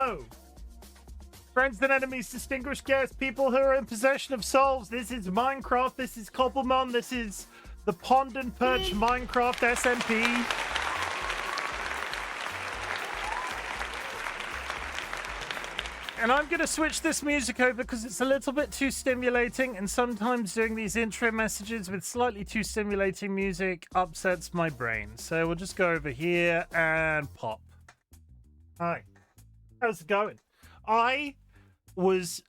Hello! Friends and enemies, distinguished guests, people who are in possession of souls. This is Minecraft, this is Cobblemon, this is the Pond and Perch Minecraft SMP. And I'm going to switch this music over because it's a little bit too stimulating, and sometimes doing these intro messages with slightly too stimulating music upsets my brain. So we'll just go over here and pop. Hi. How's it going? I was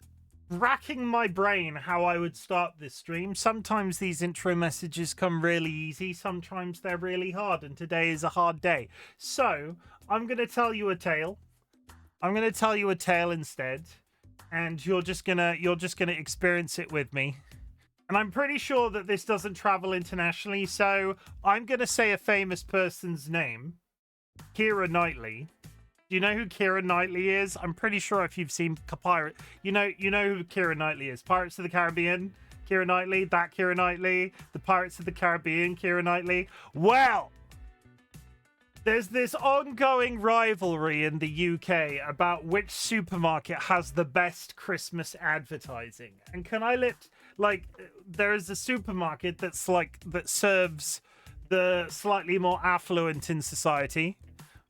racking my brain how I would start this stream. Sometimes these intro messages come really easy, sometimes they're really hard, and today is a hard day. So I'm going to tell you a tale. I'm going to tell you a tale instead, and you're just gonna experience it with me. And I'm pretty sure that this doesn't travel internationally, so I'm going to say a famous person's name. Keira Knightley. Do you know who Keira Knightley is? I'm pretty sure if you've seen Pirate, you know who Keira Knightley is. Pirates of the Caribbean, Keira Knightley, that Keira Knightley, the Pirates of the Caribbean, Keira Knightley. Well, there's this ongoing rivalry in the UK about which supermarket has the best Christmas advertising. And can I there is a supermarket that serves the slightly more affluent in society.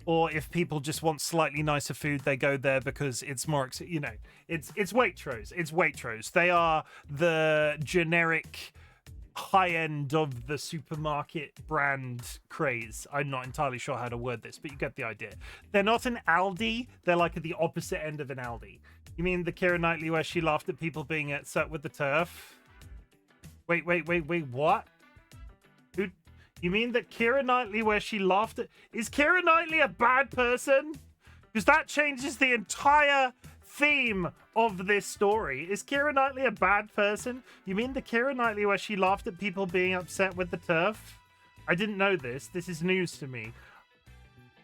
Or if people just want slightly nicer food, they go there because it's more, it's Waitrose. It's Waitrose. They are the generic high end of the supermarket brand craze. I'm not entirely sure how to word this, but you get the idea. They're not an Aldi. They're like at the opposite end of an Aldi. You mean the Keira Knightley where she laughed at people being upset with the turf? Wait, what? You mean that Keira Knightley where she laughed at... Is Keira Knightley a bad person? Because that changes the entire theme of this story. Is Keira Knightley a bad person? You mean the Keira Knightley where she laughed at people being upset with the turf? I didn't know this. This is news to me.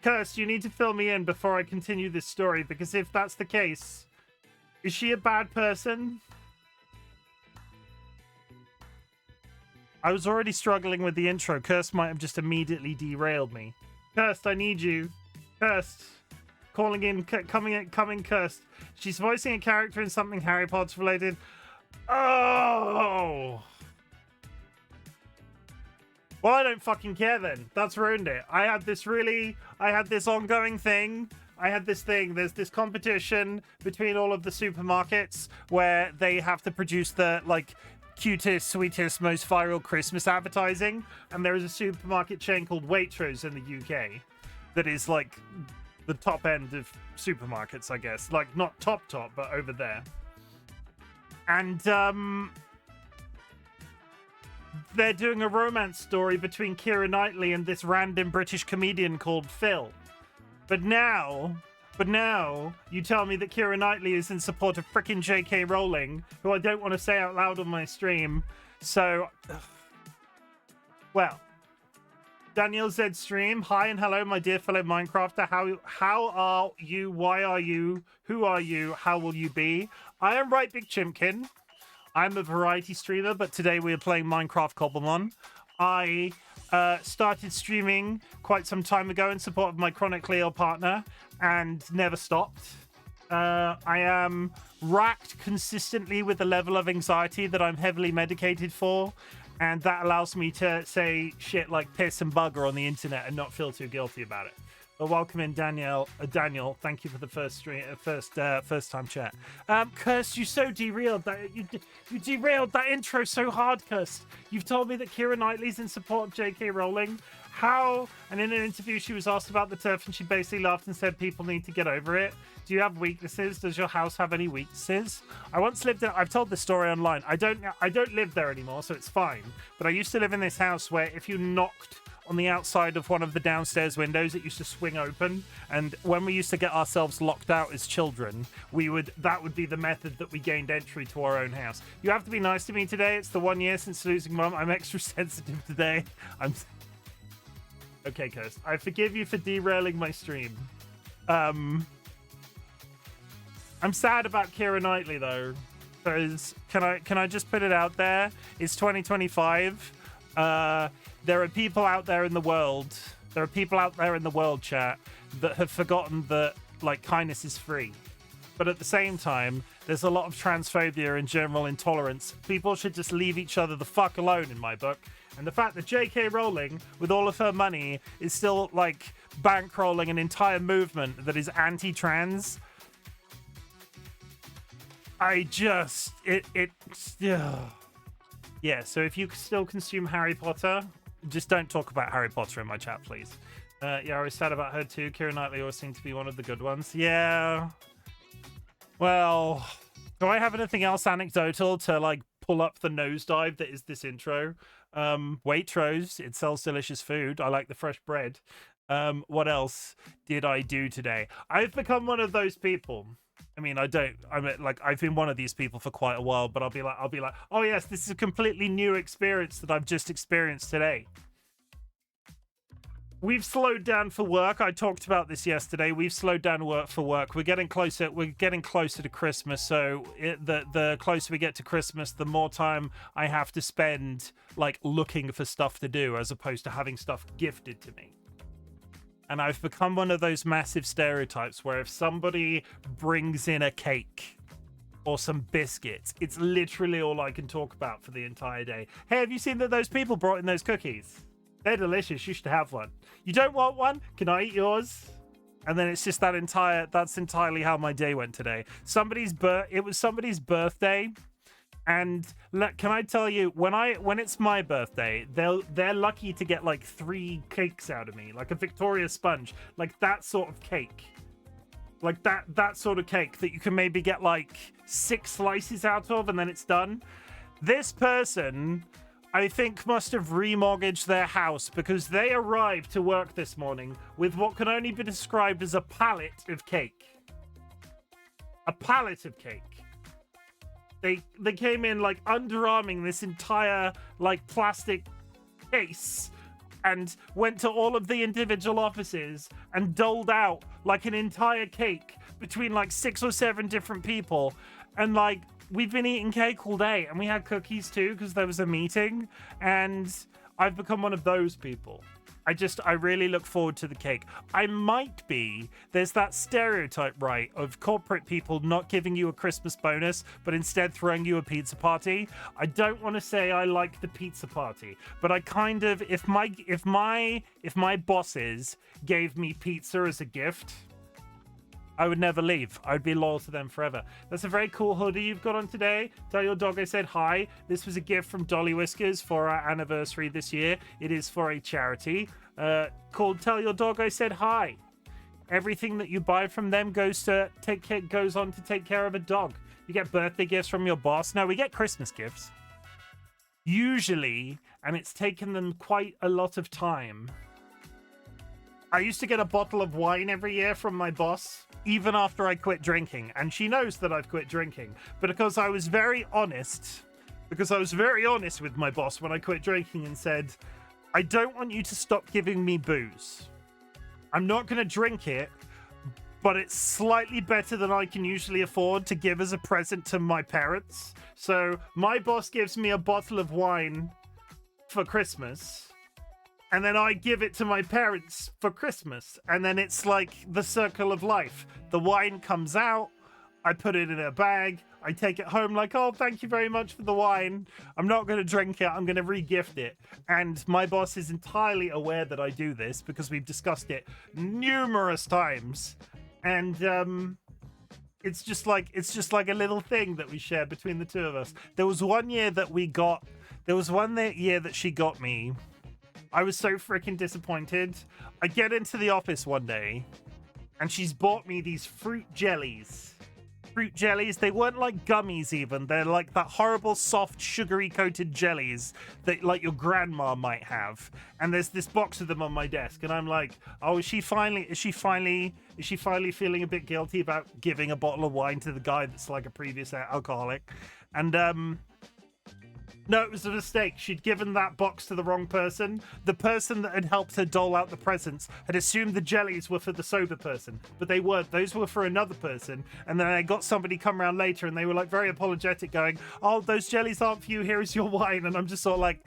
Kirst, you need to fill me in before I continue this story, because if that's the case, is she a bad person? I was already struggling with the intro. Kirst might have just immediately derailed me. Kirst, I need you. Kirst. Calling in, coming, Kirst. She's voicing a character in something Harry Potter's related. Oh! Well, I don't fucking care then. That's ruined it. I had this ongoing thing. There's this competition between all of the supermarkets where they have to produce the, cutest, sweetest, most viral Christmas advertising, and there is a supermarket chain called Waitrose in the UK that is the top end of supermarkets, I guess, not top, but over there. And they're doing a romance story between Keira Knightley and this random British comedian called Phil. But now you tell me that Keira Knightley is in support of frickin' J.K. Rowling, who I don't want to say out loud on my stream. So, well, Daniel Z stream. Hi and hello, my dear fellow Minecrafter. How are you? Why are you? Who are you? How will you be? I am RightBigChimken. I'm a variety streamer, but today we are playing Minecraft Cobblemon. I started streaming quite some time ago in support of my chronically ill partner and never stopped. I am racked consistently with a level of anxiety that I'm heavily medicated for, and that allows me to say shit like piss and bugger on the internet and not feel too guilty about it. But welcome in, Daniel. Daniel, thank you for the first time chat. Kirst, you so derailed that you derailed that intro so hard, Kirst. You've told me that Keira Knightley's in support of J.K. Rowling. How? And in an interview, she was asked about the turf, and she basically laughed and said people need to get over it. Do you have weaknesses? Does your house have any weaknesses? I once lived in... I've told this story online. I don't live there anymore, so it's fine. But I used to live in this house where if you knocked on the outside of one of the downstairs windows, it used to swing open, and when we used to get ourselves locked out as children, that would be the method that we gained entry to our own house. You have to be nice to me today. It's the 1 year since losing Mum. I'm extra sensitive today. Okay, Kirst, I forgive you for derailing my stream. I'm sad about Keira Knightley though, because can I just put it out there? It's 2025. There are people out there in the world. There are people out there in the world, chat, that have forgotten that kindness is free. But at the same time, there's a lot of transphobia and general intolerance. People should just leave each other the fuck alone, in my book. And the fact that J.K. Rowling, with all of her money, is still, like, bankrolling an entire movement that is anti-trans, Yeah, so if you still consume Harry Potter, just don't talk about Harry Potter in my chat, please. Yeah, I was sad about her too. Keira Knightley always seemed to be one of the good ones. Yeah. Well, do I have anything else anecdotal to, like, pull up the nosedive that is this intro? Waitrose, it sells delicious food. I like the fresh bread. What else did I do today? I've become one of those people. I mean, I've been one of these people for quite a while, but I'll be like, oh yes, this is a completely new experience that I've just experienced today. We've slowed down for work. I talked about this yesterday. We've slowed down work for work. We're getting closer to Christmas. So the closer we get to Christmas, the more time I have to spend, like, looking for stuff to do as opposed to having stuff gifted to me. And I've become one of those massive stereotypes where if somebody brings in a cake or some biscuits, it's literally all I can talk about for the entire day. Hey, have you seen that those people brought in those cookies? They're delicious. You should have one. You don't want one? Can I eat yours? And then it's just that's entirely how my day went today. It was somebody's birthday. And can I tell you, when it's my birthday, they're lucky to get like 3 cakes out of me, like a Victoria sponge, like that sort of cake, like that sort of cake that you can maybe get like 6 slices out of, and then it's done. This person, I think, must have remortgaged their house because they arrived to work this morning with what can only be described as a pallet of cake. A pallet of cake. They came in, like, underarming this entire, like, plastic case and went to all of the individual offices and doled out, like, an entire cake between, like, 6 or 7 different people. And, like, we've been eating cake all day, and we had cookies too because there was a meeting, and I've become one of those people. I really look forward to the cake. There's that stereotype, right, of corporate people not giving you a Christmas bonus, but instead throwing you a pizza party. I don't want to say I like the pizza party, but I kind of, if my bosses gave me pizza as a gift, I would never leave. I would be loyal to them forever. That's a very cool hoodie you've got on today. Tell your dog I said hi. This was a gift from DollyWhiskers for our anniversary this year. It is for a charity called Tell Your Dog I Said Hi. Everything that you buy from them goes on to take care of a dog. You get birthday gifts from your boss. No, we get Christmas gifts. Usually, and it's taken them quite a lot of time. I used to get a bottle of wine every year from my boss, even after I quit drinking. And she knows that I've quit drinking. But because I was very honest with my boss when I quit drinking and said, I don't want you to stop giving me booze. I'm not going to drink it, but it's slightly better than I can usually afford to give as a present to my parents. So my boss gives me a bottle of wine for Christmas, and then I give it to my parents for Christmas. And then it's like the circle of life. The wine comes out, I put it in a bag, I take it home like, oh, thank you very much for the wine. I'm not going to drink it, I'm going to re-gift it. And my boss is entirely aware that I do this because we've discussed it numerous times. And it's just like a little thing that we share between the two of us. There was one year that she got me. I was so freaking disappointed. I get into the office one day, and she's bought me these fruit jellies. Fruit jellies, they weren't like gummies even. They're like that horrible, soft, sugary coated jellies that like your grandma might have. And there's this box of them on my desk, and I'm like, oh, is she finally feeling a bit guilty about giving a bottle of wine to the guy that's like a previous alcoholic? And no, it was a mistake. She'd given that box to the wrong person. The person that had helped her dole out the presents had assumed the jellies were for the sober person, but they weren't. Those were for another person. And then I got somebody come around later, and they were like very apologetic, going, oh, those jellies aren't for you. Here is your wine. And I'm just sort of like,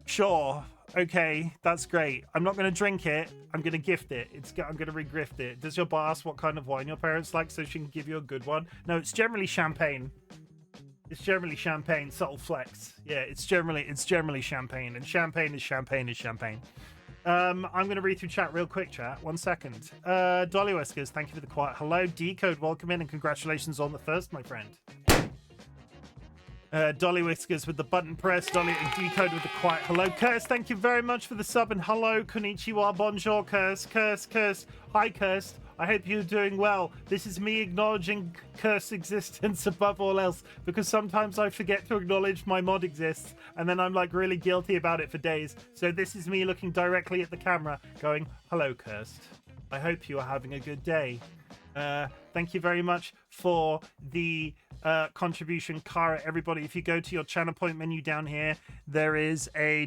sure. Okay, that's great. I'm not going to drink it. I'm going to gift it. I'm going to re-gift it. Does your bar ask what kind of wine your parents like so she can give you a good one? No, it's generally champagne. It's generally champagne. Subtle flex. Yeah, it's generally champagne, and champagne is champagne. I'm going to read through chat real quick, chat. 1 second. DollyWhiskers, thank you for the quiet hello. Decode, welcome in, and congratulations on the first, my friend. DollyWhiskers with the button press. Dolly and Decode with the quiet hello. Curse, thank you very much for the sub and hello. Konnichiwa, bonjour, Curse. Hi, Curse. I hope you're doing well. This is me acknowledging Curse existence above all else, because sometimes I forget to acknowledge my mod exists, and then I'm like really guilty about it for days. So this is me looking directly at the camera going, hello, Cursed. I hope you are having a good day. Thank you very much for the contribution, Kara. Everybody, if you go to your channel point menu down here, there is a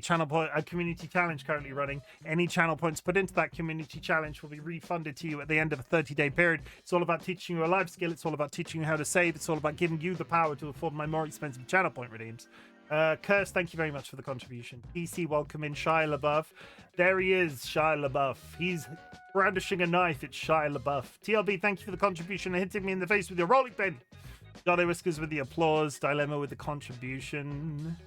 community challenge currently running. Any channel points put into that community challenge will be refunded to you at the end of a 30-day period. It's all about teaching you a life skill. It's all about teaching you how to save. It's all about giving you the power to afford my more expensive channel point redeems. Curse, thank you very much for the contribution. PC, welcome in. Shia LaBeouf. There he is, Shia LaBeouf. He's brandishing a knife. It's Shia LaBeouf. TLB, thank you for the contribution and hitting me in the face with your rolling pin. DollyWhiskers with the applause. Dilemma with the contribution.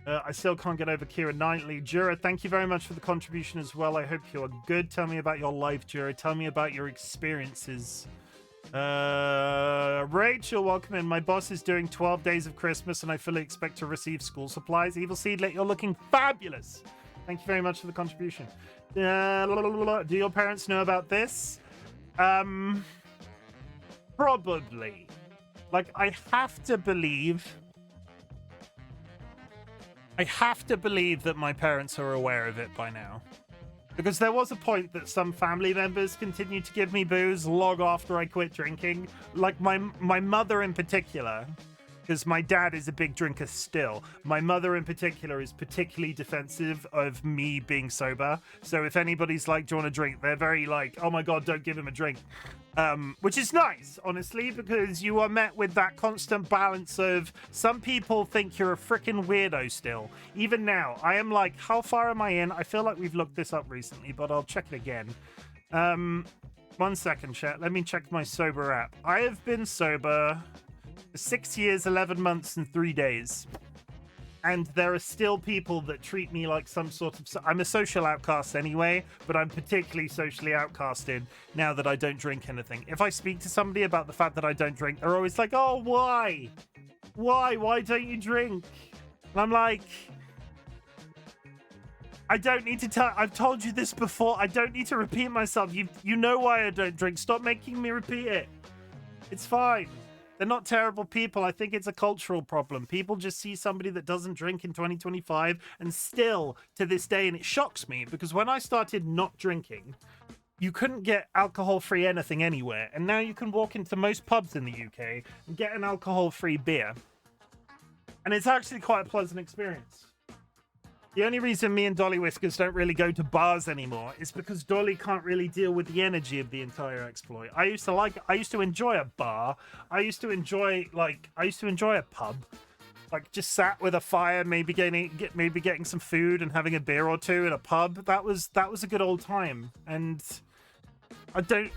I still can't get over Kira Knightley. Jura, thank you very much for the contribution as well. I hope you're good. Tell me about your life, Jura. Tell me about your experiences. Rachel, welcome in. My boss is doing 12 days of Christmas and I fully expect to receive school supplies. Evil Seedlet, you're looking fabulous. Thank you very much for the contribution. Do your parents know about this? Probably. Like, I have to believe that my parents are aware of it by now. Because there was a point that some family members continued to give me booze long after I quit drinking. Like my mother in particular, because my dad is a big drinker still. My mother in particular is particularly defensive of me being sober. So if anybody's like, do you want a drink? They're very like, oh my God, don't give him a drink. Which is nice, honestly, because you are met with that constant balance of some people think you're a freaking weirdo still. Even now, I am like, how far am I in? I feel like we've looked this up recently, but I'll check it again. 1 second, chat. Let me check my sober app. I have been sober for 6 years, 11 months, and 3 days. And there are still people that treat me like some sort of... I'm a social outcast anyway, but I'm particularly socially outcasted now that I don't drink anything. If I speak to somebody about the fact that I don't drink, they're always like, oh, why? Why don't you drink? And I'm like... I don't need to tell... I've told you this before. I don't need to repeat myself. You know why I don't drink. Stop making me repeat it. It's fine. They're not terrible people. I think it's a cultural problem. People just see somebody that doesn't drink in 2025 and still to this day, and it shocks me because when I started not drinking, you couldn't get alcohol-free anything anywhere. And now you can walk into most pubs in the UK and get an alcohol-free beer. And it's actually quite a pleasant experience. The only reason me and DollyWhiskers don't really go to bars anymore is because Dolly can't really deal with the energy of the entire exploit. I used to enjoy a bar. I used to enjoy a pub. Like just sat with a fire, maybe getting some food and having a beer or two in a pub. That was a good old time. And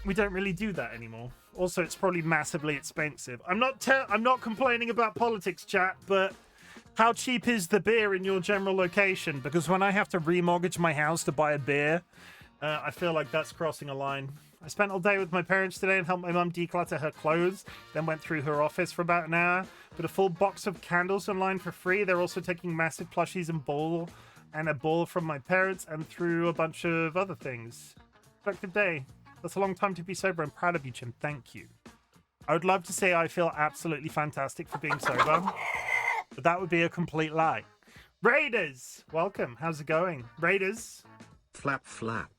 we don't really do that anymore. Also, it's probably massively expensive. I'm not complaining about politics, chat, but how cheap is the beer in your general location? Because when I have to remortgage my house to buy a beer, I feel like that's crossing a line. I spent all day with my parents today and helped my mum declutter her clothes, then went through her office for about an hour. Put a full box of candles online for free. They're also taking massive plushies and a ball from my parents and through a bunch of other things. Productive day. That's a long time to be sober. I'm proud of you, Chim. Thank you. I would love to say I feel absolutely fantastic for being sober, but that would be a complete lie. Raiders, welcome. How's it going? Raiders. Flap flap.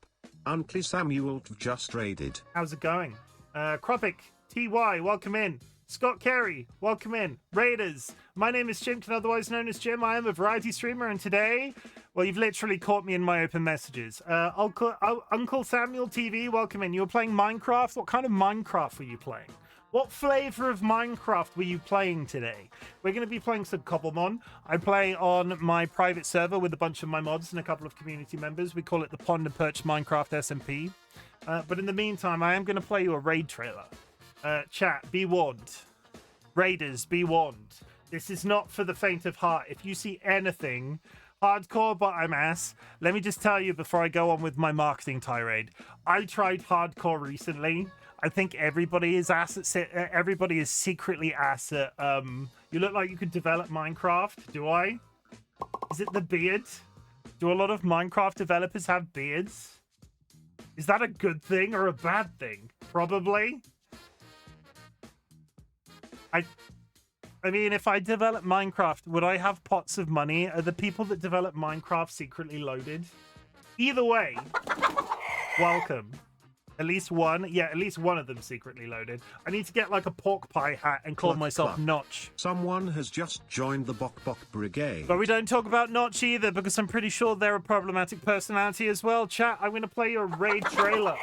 Uncle Samuel just raided. How's it going? Kropic, TY, welcome in. Scott Carey, welcome in. Raiders, my name is Chimken, otherwise known as Jim. I am a variety streamer, and today, well, you've literally caught me in my open messages. Uncle Samuel TV, welcome in. You were playing Minecraft. What kind of Minecraft were you playing? What flavor of Minecraft were you playing today? We're going to be playing some Cobblemon. I play on my private server with a bunch of my mods and a couple of community members. We call it the Pond and Perch Minecraft SMP. But in the meantime, I am going to play you a raid trailer. Chat, be warned. Raiders, be warned. This is not for the faint of heart. If you see anything hardcore but I'm ass, let me just tell you before I go on with my marketing tirade. I tried hardcore recently. I think everybody is ass at everybody is secretly ass at you look like you could develop Minecraft. Do I? Is it the beard? Do a lot of Minecraft developers have beards? Is that a good thing or a bad thing? Probably. I mean, if I develop Minecraft, would I have pots of money? Are the people that develop Minecraft secretly loaded? Either way, welcome. At least one. Yeah, at least one of them secretly loaded. I need to get like a pork pie hat and call myself Notch. Someone has just joined the Bok Bok Brigade. But we don't talk about Notch either because I'm pretty sure they're a problematic personality as well. Chat, I'm going to play you a raid trailer.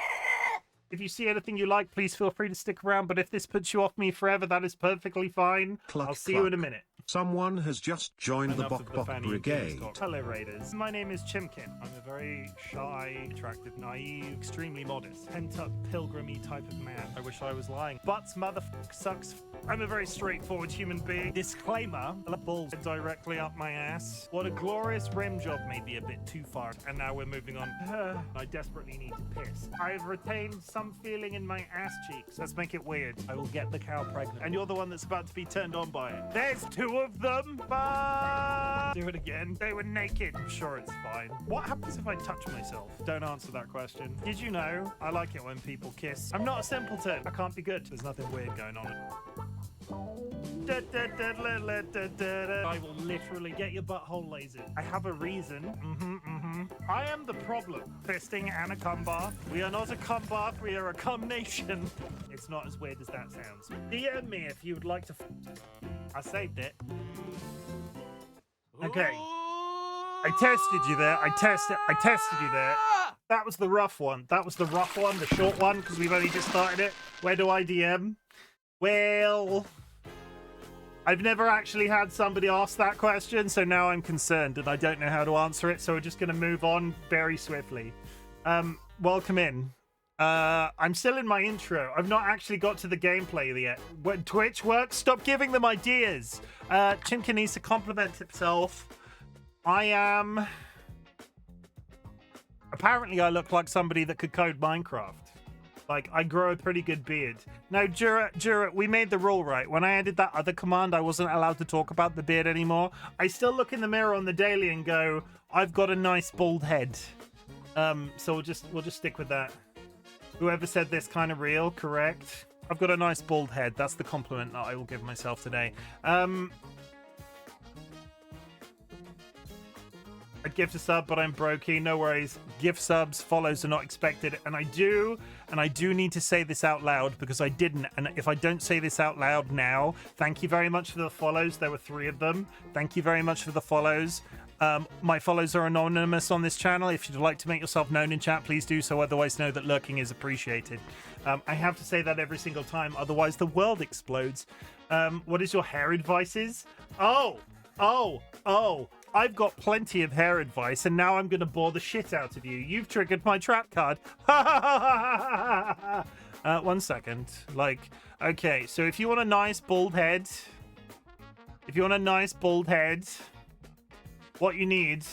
If you see anything you like, please feel free to stick around. But if this puts you off me forever, that is perfectly fine. I'll see you in a minute. Someone has just joined the Bok Bok Brigade. Hello, Raiders. My name is Chimken. I'm a very shy, attractive, naive, extremely modest, pent-up, pilgrimy type of man. I wish I was lying. Butts, motherfucker, sucks. I'm a very straightforward human being. Disclaimer, the balls directly up my ass. What a glorious rim job, maybe a bit too far. And now we're moving on. I desperately need to piss. I've retained some feeling in my ass cheeks. Let's make it weird. I will get the cow pregnant. And you're the one that's about to be turned on by it. There's two of them. But do it again. They were naked. I'm sure it's fine. What happens if I touch myself? Don't answer that question. Did you know? I like it when people kiss. I'm not a simpleton. I can't be good. There's nothing weird going on. I will literally get your butthole lasered. I have a reason. I am the problem. Fisting and a cum bath. We are not a cum bath, we are a cum nation. It's not as weird as that sounds. DM me if you would like to. I saved it. Okay. I tested you there. I tested you there. That was the rough one. That was the rough one, the short one, because we've only just started it. Where do I DM? Well, I've never actually had somebody ask that question, so now I'm concerned and I don't know how to answer it, so we're just going to move on very swiftly. Welcome in. I'm still in my intro. I've not actually got to the gameplay yet. When Twitch works, stop giving them ideas. Chimken needs to compliment himself. Apparently I look like somebody that could code Minecraft. Like, I grow a pretty good beard. Now, Jura, we made the rule, right? When I added that other command, I wasn't allowed to talk about the beard anymore. I still look in the mirror on the daily and go, I've got a nice bald head. So we'll just stick with that. Whoever said this kind of real, correct? I've got a nice bald head. That's the compliment that I will give myself today. I'd gift a sub, but I'm brokey. No worries. Gift subs, follows are not expected. And I do need to say this out loud because I didn't. And if I don't say this out loud now, thank you very much for the follows. There were 3 of them. Thank you very much for the follows. My follows are anonymous on this channel. If you'd like to make yourself known in chat, please do so. Otherwise, know that lurking is appreciated. I have to say that every single time. Otherwise, the world explodes. What is your hair advices? Oh. I've got plenty of hair advice, and now I'm going to bore the shit out of you. You've triggered my trap card. 1 second. Okay, so if you want a nice bald head, what you need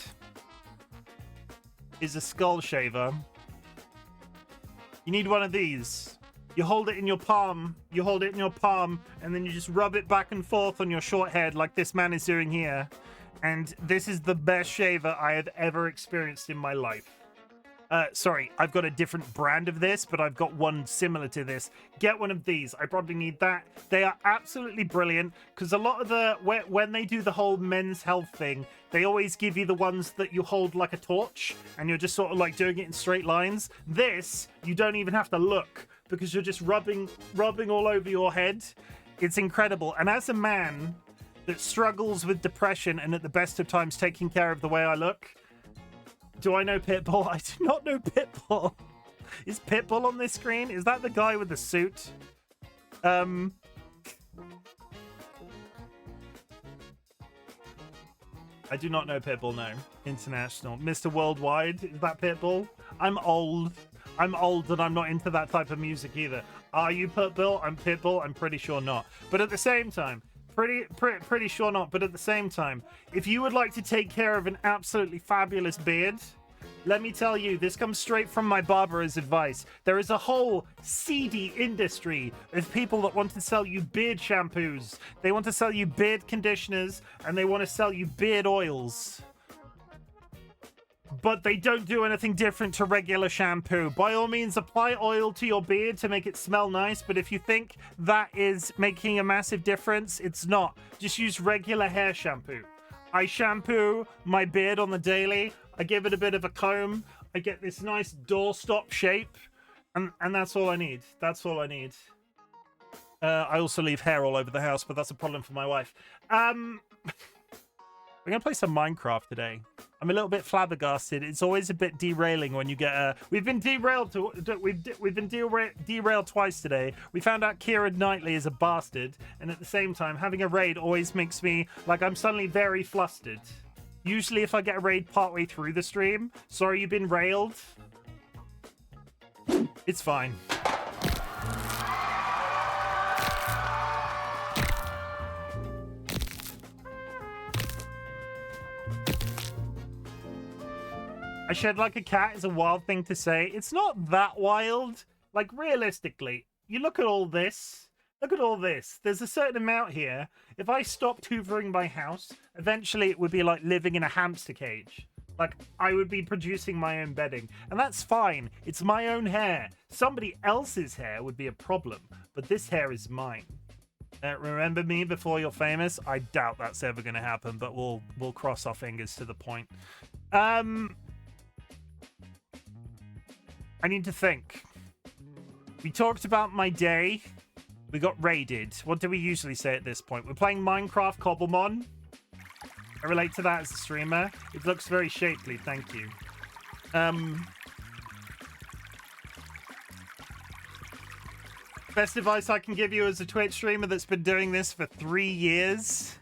is a skull shaver. You need one of these. You hold it in your palm, and then you just rub it back and forth on your short head like this man is doing here. And this is the best shaver I have ever experienced in my life. Sorry, I've got a different brand of this, but I've got one similar to this. Get one of these. I probably need that. They are absolutely brilliant because a lot of when they do the whole men's health thing, they always give you the ones that you hold like a torch and you're just sort of like doing it in straight lines. This, you don't even have to look because you're just rubbing all over your head. It's incredible. And as a man that struggles with depression and at the best of times taking care of the way I look, do I know Pitbull? I do not know Pitbull. Is Pitbull on this screen? Is that the guy with the suit? I do not know Pitbull, no. International. Mr. Worldwide, is that Pitbull? I'm old. I'm old and I'm not into that type of music either. Are you Pitbull? I'm Pitbull. I'm pretty sure not. But at the same time, pretty sure not. But at the same time, if you would like to take care of an absolutely fabulous beard, let me tell you, this comes straight from my barber as advice. There is a whole seedy industry of people that want to sell you beard shampoos. They want to sell you beard conditioners, and they want to sell you beard oils. But they don't do anything different to regular shampoo. By all means, apply oil to your beard to make it smell nice, but if you think that is making a massive difference, it's not. Just use regular hair shampoo. I shampoo my beard on the daily. I give it a bit of a comb. I get this nice doorstop shape, and that's all I need. That's all I need. I also leave hair all over the house, but that's a problem for my wife. We're gonna play some Minecraft today. I'm a little bit flabbergasted. It's always a bit derailing when you get we've been derailed derailed twice today. We found out Kieran Knightley is a bastard, and at the same time, having a raid always makes me like I'm suddenly very flustered. Usually, if I get a raid partway through the stream, sorry you've been railed. It's fine. I shed like a cat is a wild thing to say. It's not that wild. Like, realistically, you look at all this. Look at all this. There's a certain amount here. If I stopped hoovering my house, eventually it would be like living in a hamster cage. Like, I would be producing my own bedding. And that's fine. It's my own hair. Somebody else's hair would be a problem. But this hair is mine. Remember me before you're famous? I doubt that's ever going to happen, but we'll cross our fingers to the point. I need to think. We talked about my day. We got raided. What do we usually say at this point? We're playing Minecraft Cobblemon. I relate to that as a streamer. It looks very shapely, thank you. Best advice I can give you as a Twitch streamer that's been doing this for 3 years.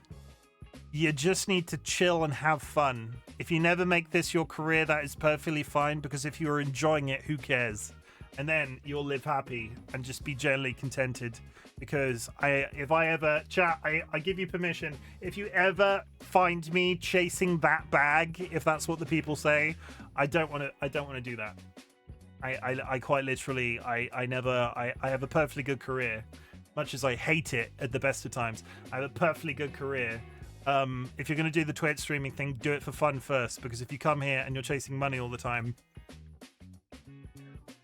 You just need to chill and have fun. If you never make this your career, that is perfectly fine, because if you're enjoying it, who cares? And then you'll live happy and just be generally contented. Because if I ever chat, I give you permission. If you ever find me chasing that bag, if that's what the people say, I don't want to do that. I quite literally, I have a perfectly good career, much as I hate it at the best of times. I have a perfectly good career. If you're going to do the Twitch streaming thing, do it for fun first, because if you come here and you're chasing money all the time,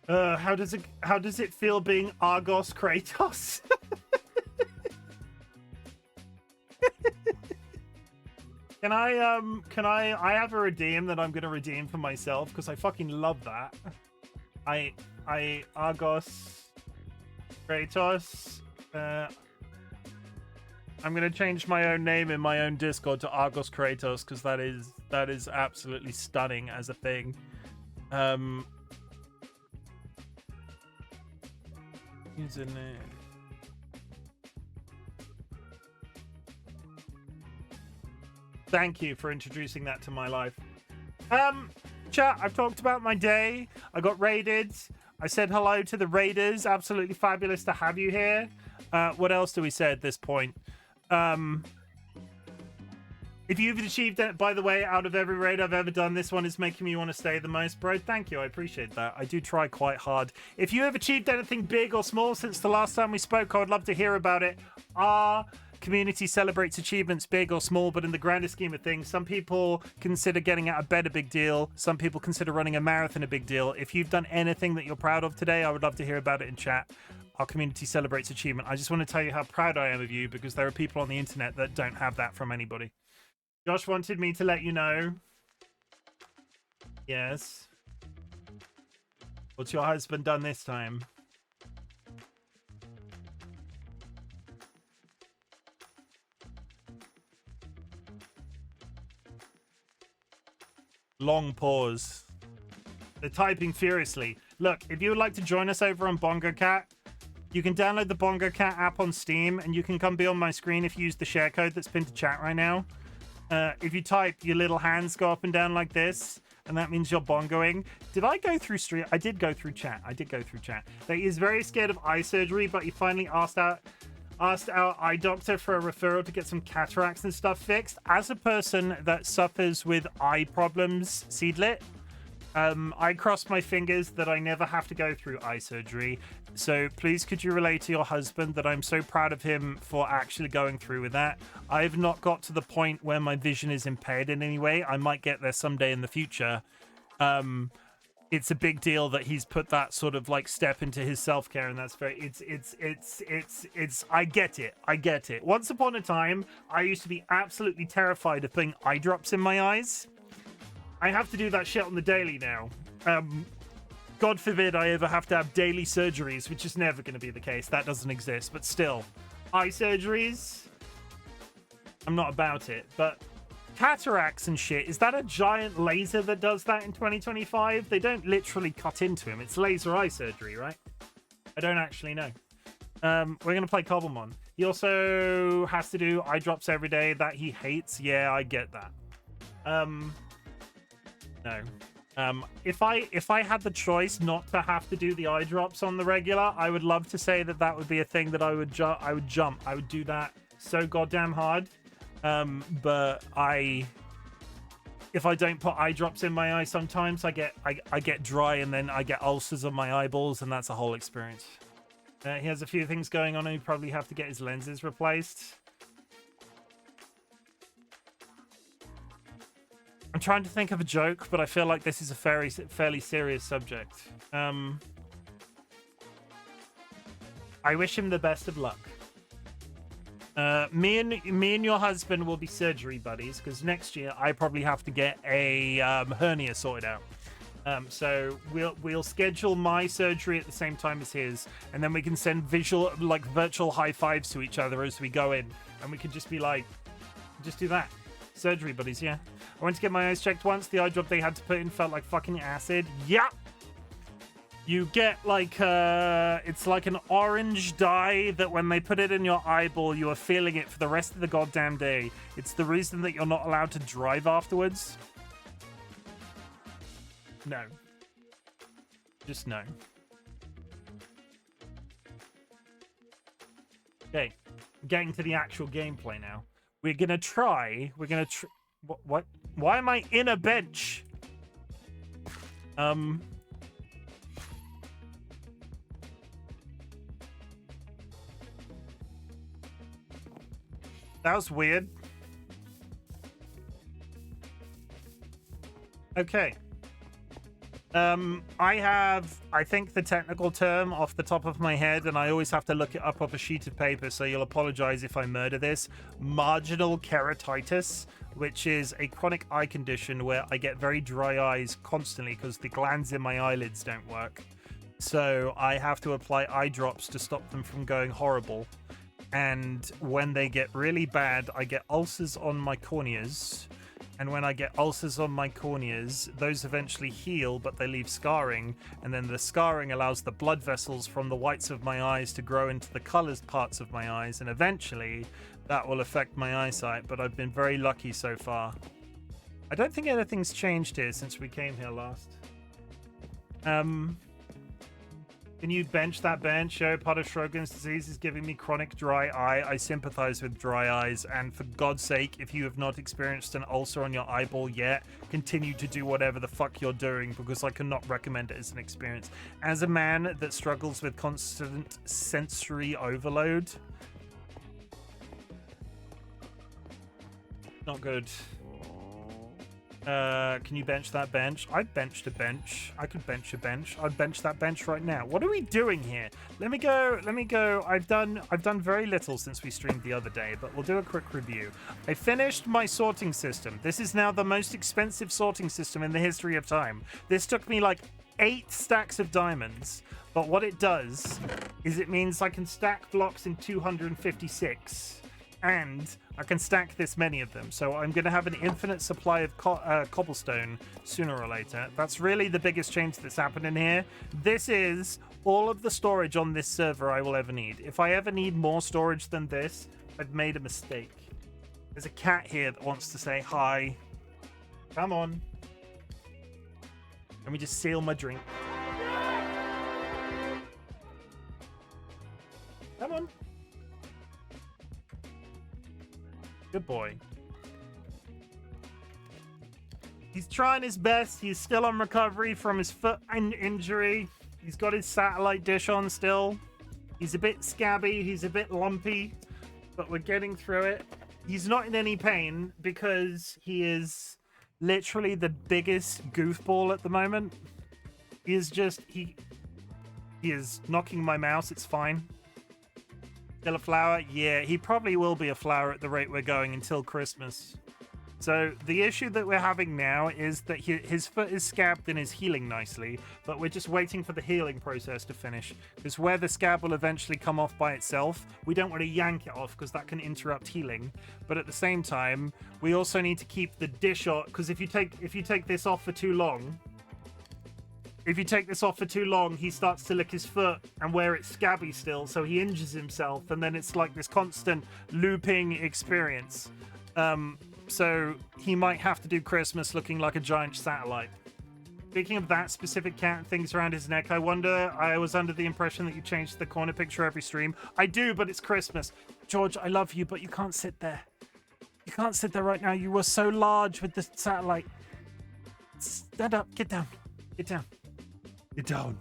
how does it feel being Argos Kratos? I have a redeem that I'm going to redeem for myself, because I fucking love that. Argos Kratos, I'm going to change my own name in my own Discord to Argos Kratos, because that is absolutely stunning as a thing. Username. Thank you for introducing that to my life. Chat, I've talked about my day. I got raided. I said hello to the raiders. Absolutely fabulous to have you here. What else do we say at this point? If you've achieved it, by the way, out of every raid I've ever done, this one is making me want to stay the most, bro. Thank you. I appreciate that. I do try quite hard. If you have achieved anything big or small since the last time we spoke, I would love to hear about it. Our community celebrates achievements, big or small, but in the grander scheme of things, some people consider getting out of bed a big deal. Some people consider running a marathon a big deal. If you've done anything that you're proud of today, I would love to hear about it in chat. Our community celebrates achievement. I just want to tell you how proud I am of you, because there are people on the internet that don't have that from anybody. Josh wanted me to let you know. Yes. What's your husband done this time? Long pause. They're typing furiously. Look, if you would like to join us over on Bongo Cat, You can download the Bongo Cat app on Steam, and you can come be on my screen if you use the share code that's pinned to chat right now. If you type, your little hands go up and down like this, and that means you're bongoing. Did I go through stream? I did go through chat. That he is very scared of eye surgery, but he finally asked our eye doctor for a referral to get some cataracts and stuff fixed. As a person that suffers with eye problems, Seedlit, I cross my fingers that I never have to go through eye surgery. So please could you relay to your husband that I'm so proud of him for actually going through with that. I've not got to the point where my vision is impaired in any way. I might get there someday in the future. It's a big deal that he's put that sort of like step into his self-care, and that's very it's I get it. Once upon a time, I used to be absolutely terrified of putting eye drops in my eyes. I have to do that shit on the daily now. God forbid I ever have to have daily surgeries, which is never going to be the case. That doesn't exist. But still, eye surgeries, I'm not about it. But cataracts and shit, is that a giant laser that does that in 2025? They don't literally cut into him. It's laser eye surgery, right? I don't actually know. We're going to play Cobblemon. He also has to do eye drops every day that he hates. Yeah, I get that. No. If I had the choice not to have to do the eye drops on the regular, I would love to say that that would be a thing that I would jump. I would do that so goddamn hard. But if I don't put eye drops in my eye, sometimes I get dry and then I get ulcers on my eyeballs, and that's a whole experience. He has a few things going on, and he'd probably have to get his lenses replaced. I'm trying to think of a joke, but I feel like this is a fairly serious subject. I wish him the best of luck. Me and your husband will be surgery buddies, because next year I probably have to get a hernia sorted out. So we'll schedule my surgery at the same time as his, and then we can send virtual high fives to each other as we go in, and we could just be like, just do that. Surgery buddies, yeah. I went to get my eyes checked once. The eye drop they had to put in felt like fucking acid. Yeah. You get like it's like an orange dye that when they put it in your eyeball, you are feeling it for the rest of the goddamn day. It's the reason that you're not allowed to drive afterwards. No. Just no. Okay. Getting to the actual gameplay now. We're gonna try. What? Why am I in a bench? That was weird. Okay. I think the technical term off the top of my head, and I always have to look it up off a sheet of paper, so you'll apologize if I murder this. Marginal keratitis, which is a chronic eye condition where I get very dry eyes constantly because the glands in my eyelids don't work. So I have to apply eye drops to stop them from going horrible. And when they get really bad, I get ulcers on my corneas. And when I get ulcers on my corneas, those eventually heal, but they leave scarring. And then the scarring allows the blood vessels from the whites of my eyes to grow into the colored parts of my eyes. And eventually, that will affect my eyesight. But I've been very lucky so far. I don't think anything's changed here since we came here last. Can you bench that bench? Yo, part of Sjogren's disease is giving me chronic dry eye. I sympathize with dry eyes. And for God's sake, if you have not experienced an ulcer on your eyeball yet, continue to do whatever the fuck you're doing, because I cannot recommend it as an experience. As a man that struggles with constant sensory overload, not good. Can you bench that bench? I've benched a bench. I could bench a bench. I'd bench that bench right now. What are we doing here? Let me go. I've done very little since we streamed the other day, but we'll do a quick review. I finished my sorting system. This is now the most expensive sorting system in the history of time. This took me like 8 stacks of diamonds, but what it does is it means I can stack blocks in 256. and I can stack this many of them. So I'm going to have an infinite supply of cobblestone sooner or later. That's really the biggest change that's happening here. This is all of the storage on this server I will ever need. If I ever need more storage than this, I've made a mistake. There's a cat here that wants to say hi. Come on. Let me just seal my drink. Come on. Good boy. He's trying his best. He's still on recovery from his foot injury. He's got his satellite dish on still. He's a bit scabby. He's a bit lumpy. But we're getting through it. He's not in any pain because he is literally the biggest goofball at the moment. He is just... He is knocking my mouse. It's fine. Still a flower? Yeah, he probably will be a flower at the rate we're going until Christmas. So the issue that we're having now is that his foot is scabbed and is healing nicely, but we're just waiting for the healing process to finish. Because where the scab will eventually come off by itself, we don't want to yank it off because that can interrupt healing. But at the same time, we also need to keep the dish on, because if you take this off for too long, he starts to lick his foot and where it's scabby still, so he injures himself, and then it's like this constant looping experience. So he might have to do Christmas looking like a giant satellite. Speaking of that specific cat and things around his neck, I was under the impression that you changed the corner picture every stream. I do, but it's Christmas. George, I love you, but you can't sit there. You can't sit there right now. You were so large with the satellite. Stand up. Get down. Get down. Get down.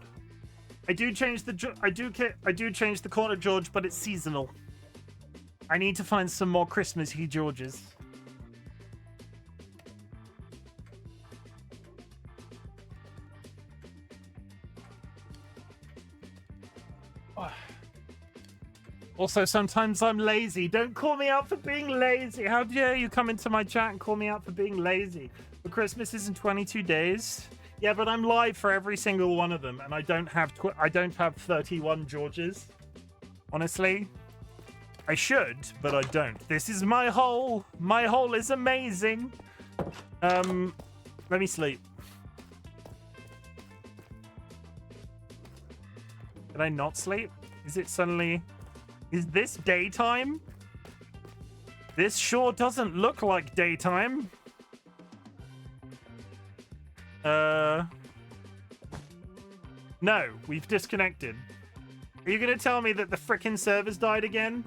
I do change the corner, George, but it's seasonal. I need to find some more Christmassy Georges. Also, sometimes I'm lazy. Don't call me out for being lazy. How dare you come into my chat and call me out for being lazy? But Christmas is in 22 days. Yeah, but I'm live for every single one of them, and I don't have 31 Georges. Honestly, I should, but I don't. This is my hole. My hole is amazing. Let me sleep. Did I not sleep? Is it suddenly... Is this daytime? This sure doesn't look like daytime. No, we've disconnected. Are you gonna tell me that the frickin' servers died again?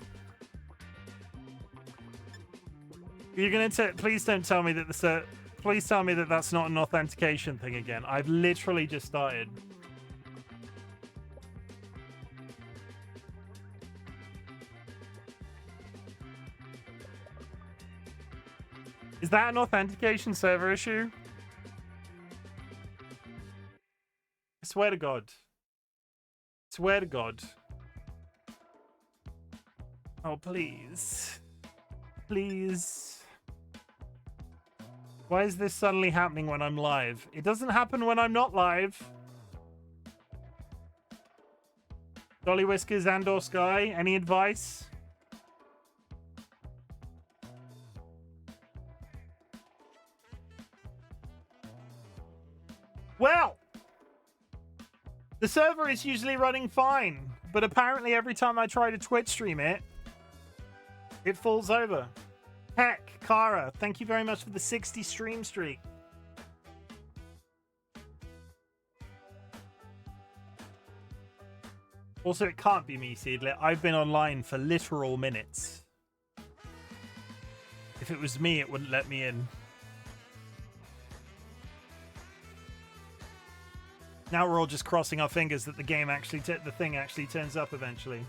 Are you gonna please don't tell me that please tell me that that's not an authentication thing again. I've literally just started. Is that an authentication server issue? I swear to God. I swear to God. Oh, please. Please. Why is this suddenly happening when I'm live? It doesn't happen when I'm not live. DollyWhiskers and or Sky, any advice? Well, the server is usually running fine, but apparently every time I try to Twitch stream it, it falls over. Heck, Kara, thank you very much for the 60 stream streak. Also, it can't be me, Seedlet. I've been online for literal minutes. If it was me, it wouldn't let me in. Now we're all just crossing our fingers that the game actually, the thing actually turns up eventually.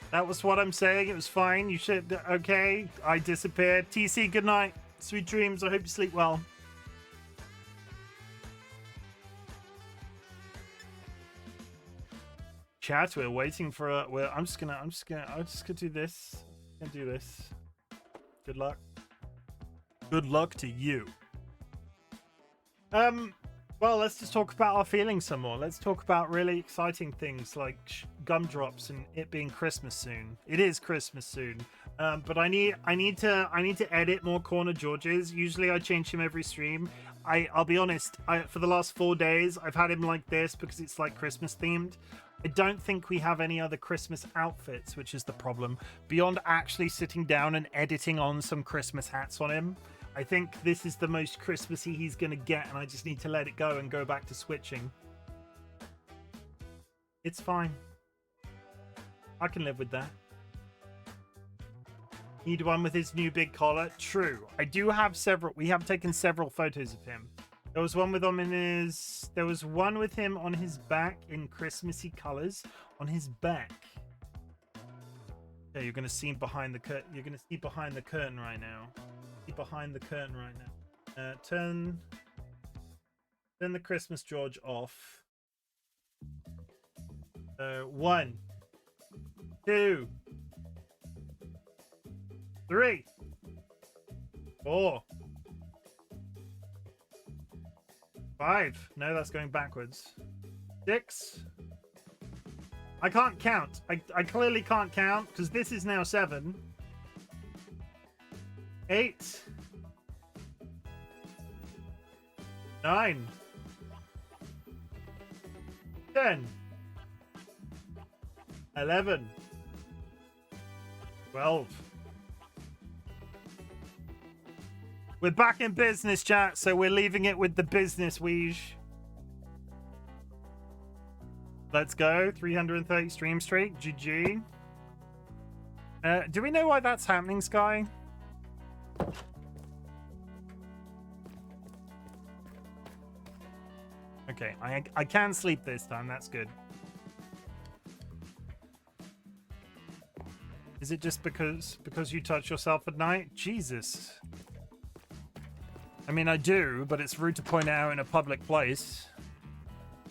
That was what I'm saying. It was fine. You should. Okay. I disappeared. TC, good night. Sweet dreams. I hope you sleep well. Chat, we're waiting for a. I'm just gonna do this. I'm gonna do this. Good luck. Good luck to you. Well, Well, let's just talk about our feelings some more. Let's talk about really exciting things like gumdrops and it being Christmas soon. It is Christmas soon, but I need to edit more Corner Georges. Usually I change him every stream. I'll be honest. For the last 4 days, I've had him like this because it's like Christmas themed. I don't think we have any other Christmas outfits, which is the problem. Beyond actually sitting down and editing on some Christmas hats on him. I think this is the most Christmassy he's going to get, and I just need to let it go and go back to switching. It's fine. I can live with that. Need one with his new big collar? True. I do have several. We have taken several photos of him. There was one with him in his... There was one with him on his back in Christmassy colors. On his back. Okay, you're going to see behind the curtain. You're going to see behind the curtain right now. Behind the curtain right now. Turn the Christmas George off. 1, 2, 3, 4, 5. No, that's going backwards. 6. I can't count. I clearly can't count because this is now 7. 8, 9, 10, 11, 12. We're back in business, chat, so we're leaving it with the business weege. Let's go. 330 stream streak. GG. Do we know why that's happening, Sky? Okay, I can sleep this time. That's good. Is it just because you touch yourself at night? Jesus. I mean, I do, but it's rude to point it out in a public place.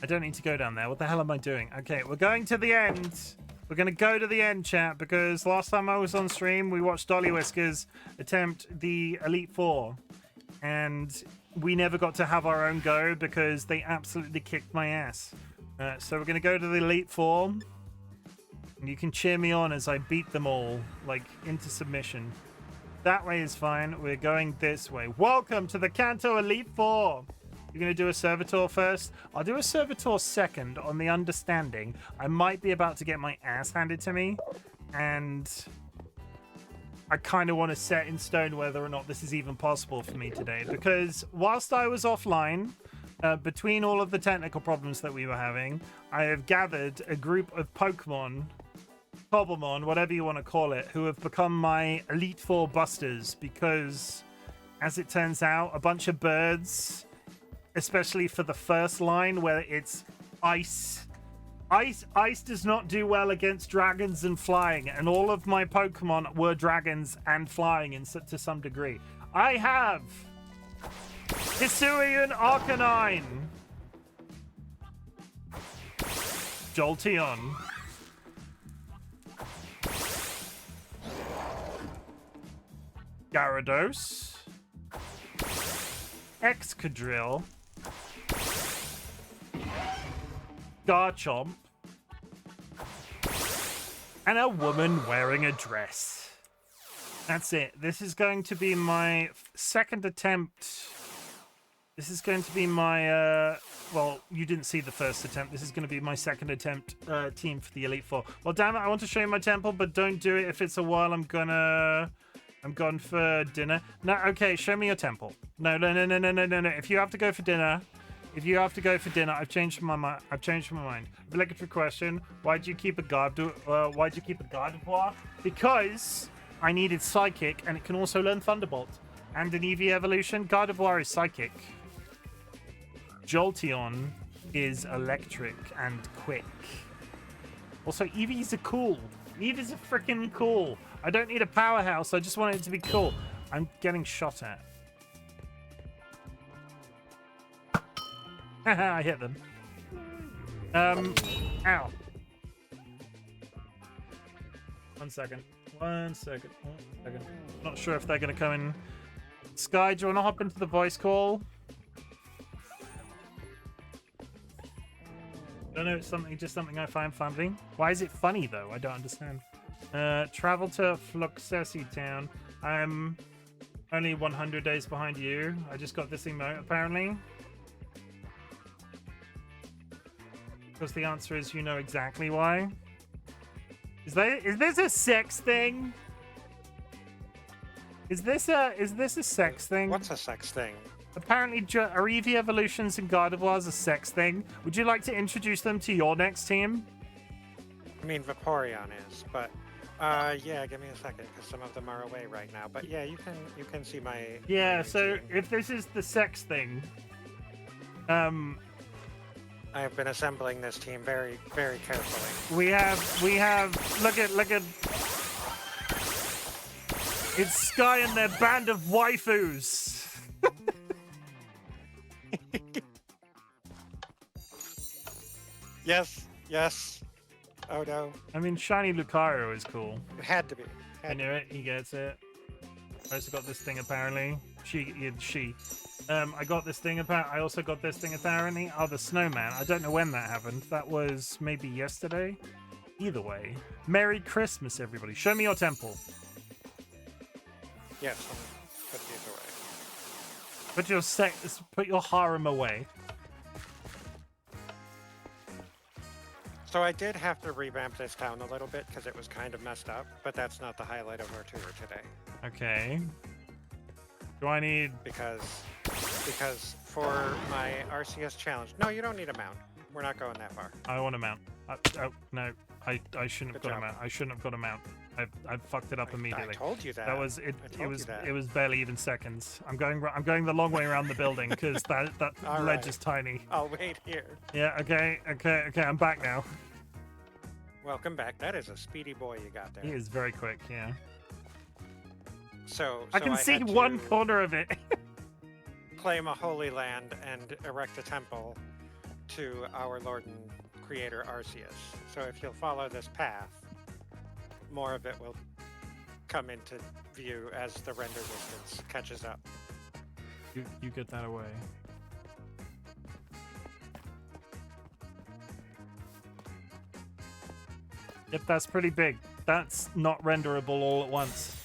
I don't need to go down there. What the hell am I doing? Okay, we're going to the end. We're going to go to the end, chat, because last time I was on stream, we watched DollyWhiskers attempt the Elite Four. And we never got to have our own go because they absolutely kicked my ass. So we're going to go to the Elite Four. And you can cheer me on as I beat them all, like, into submission. That way is fine. We're going this way. Welcome to the Kanto Elite Four. You're going to do a servitor first? I'll do a servitor second on the understanding I might be about to get my ass handed to me. And I kind of want to set in stone whether or not this is even possible for me today. Because whilst I was offline, between all of the technical problems that we were having, I have gathered a group of Pokemon, Cobblemon, whatever you want to call it, who have become my Elite Four busters. Because, as it turns out, a bunch of birds... especially for the first line where it's ice. Ice does not do well against dragons and flying, and all of my Pokemon were dragons and flying to some degree. I have Hisuian Arcanine, Jolteon, Gyarados, Excadrill, Garchomp, and a woman wearing a dress. That's it. This is going to be my second attempt. This is going to be my, well, you didn't see the first attempt. This is going to be my second attempt team for the Elite Four. Well, damn it, I want to show you my temple, but don't do it if it's a while. I'm gone for dinner. No, okay, show me your temple. No. If you have to go for dinner, I've changed my mind. Obligatory question: why'd you keep a Gardevoir? Because I needed Psychic, and it can also learn Thunderbolt. And an EV evolution, Gardevoir is Psychic. Jolteon is Electric and Quick. Also, EVs are cool. EVs are freaking cool. I don't need a powerhouse. I just want it to be cool. I'm getting shot at. Haha, I hit them. Ow. One second. Not sure if they're going to come in. Sky, do you want to hop into the voice call? don't know, it's just something I find funny. Why is it funny though? I don't understand. Travel to Fluxessi Town. I'm only 100 days behind you. I just got this emote apparently. Because the answer is you know exactly why. Is this a sex thing? Is this a sex thing? What's a sex thing? Apparently, are Eevee evolutions and Gardevoirs a sex thing? Would you like to introduce them to your next team? I mean, Vaporeon is, but yeah, give me a second because some of them are away right now. But yeah, you can see my Yeah. my So team. if this is the sex thing, I have been assembling this team very, very carefully. we have look at it's Sky and their band of waifus. Yes, yes. Oh no, I mean, shiny Lucario is cool. it had to be. I knew it. He gets it. I also got this thing apparently. She. I got this thing I also got this thing apparently. Oh, the snowman. I don't know when that happened. That was maybe yesterday. Either way, Merry Christmas, everybody. Show me your temple. Yes, let me put these away. Put your harem away. So I did have to revamp this town a little bit because it was kind of messed up, but that's not the highlight of our tour today. Okay. Do I need? Because for my RCS challenge, no, you don't need a mount. We're not going that far. I want a mount. Oh no, I shouldn't have Good got a job. mount. I shouldn't have got a mount. I fucked it up immediately. I told you that. That was it. I It told was you that. it was barely even seconds. I'm going the long way around the building because that All ledge right. is tiny. I'll wait here. Yeah. Okay. I'm back now. Welcome back. That is a speedy boy you got there. He is very quick. Yeah. So I can see had one to corner of it. claim a holy land and erect a temple to our Lord and Creator Arceus. So if you'll follow this path, more of it will come into view as the render distance catches up. You get that away. Yep, that's pretty big. That's not renderable all at once.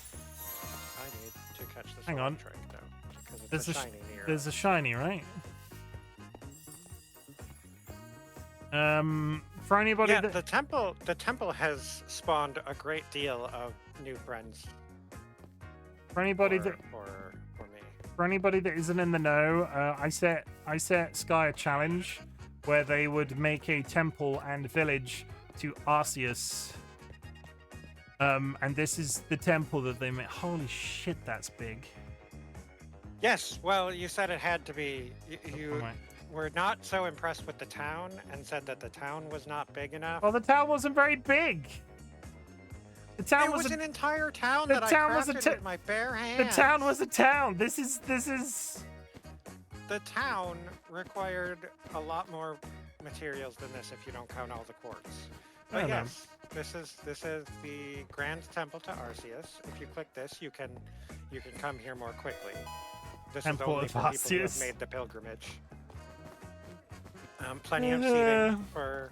I need to catch this Hang on. electric, though, because There's it's a a shiny near. There's a shiny, right? For anybody Yeah, that the temple has spawned a great deal of new friends for anybody for, that for me. for anybody that isn't in the know, I set Sky a challenge where they would make a temple and village to Arceus. And this is the temple that they made. Holy shit, that's big. Yes, well, you said it had to be. You Oh my- were not so impressed with the town and said that the town was not big enough. Well, the town wasn't very big. The town It was was an entire town the that town I was a crafted ta- with my bare the hands. town was a town. This is The town required a lot more materials than this if you don't count all the quartz. I But don't know. yes, this is the Grand Temple to Arceus. If you click this, you can come here more quickly. This Temple is only of for people who have Arceus. made the pilgrimage. Plenty of Yeah. seating for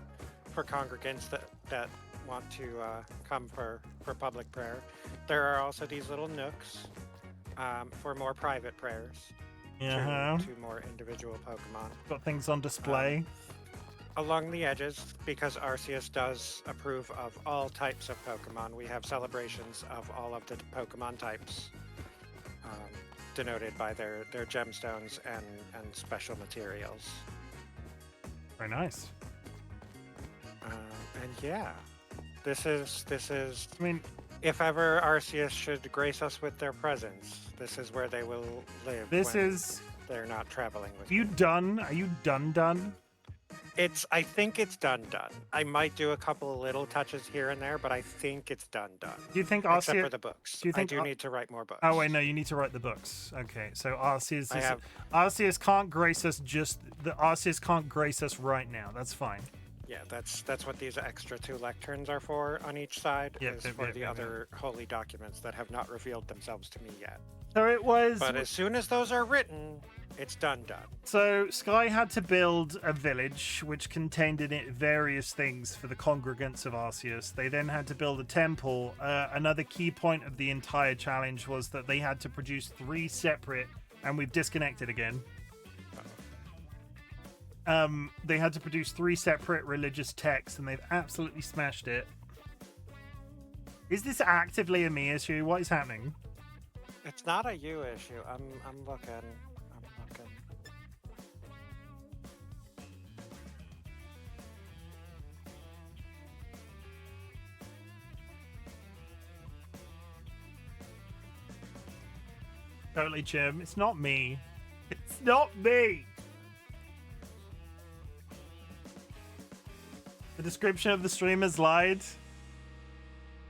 congregants that want to come for public prayer. There are also these little nooks for more private prayers uh-huh. to more individual Pokemon. Got things on display. Along the edges, because Arceus does approve of all types of Pokemon, we have celebrations of all of the Pokemon types, denoted by their gemstones and special materials. Very nice. And yeah, this is. I mean, If ever Arceus should grace us with their presence, this is where they will live. this when is. they're not traveling with You done? Are you done? I think it's done. I might do a couple of little touches here and there, but I think it's done. Do you think Except for Arceus? the books. do you think I do Ar- need to write more books. Oh wait, no, you need to write the books. Okay, so Arceus I have- Arceus can't grace us Arceus can't grace us right now. That's fine. Yeah, that's what these extra 2 lecterns are for on each side, Yep, is yep, for yep, the yep, other holy documents that have not revealed themselves to me yet. So it was. But as soon as those are written, It's done. So Sky had to build a village which contained in it various things for the congregants of Arceus. They then had to build a temple. Another key point of the entire challenge was that they had to produce 3 separate, and we've disconnected again. They had to produce 3 separate religious texts, and they've absolutely smashed it. Is this actively a me issue? What is happening? It's not a you issue. I'm looking. Totally, Chim. It's not me. It's not me. The description of the stream has lied.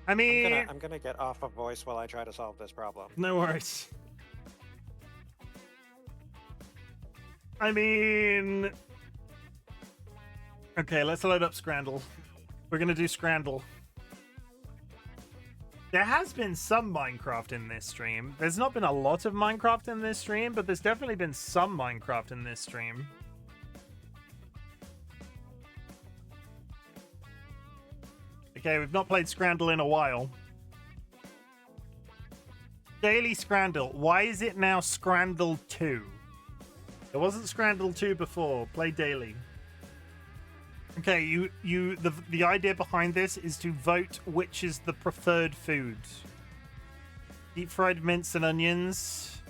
I mean, I'm gonna get off of voice while I try to solve this problem. No worries. I mean, okay, let's load up Scrandle. We're gonna do Scrandle. There has been some Minecraft in this stream. There's not been a lot of Minecraft in this stream, but there's definitely been some Minecraft in this stream. Okay, we've not played Scrandle in a while. Daily Scrandle. Why is it now Scrandle 2? It wasn't Scrandle 2 before. Play daily. Okay, the idea behind this is to vote which is the preferred food. Deep fried mince and onions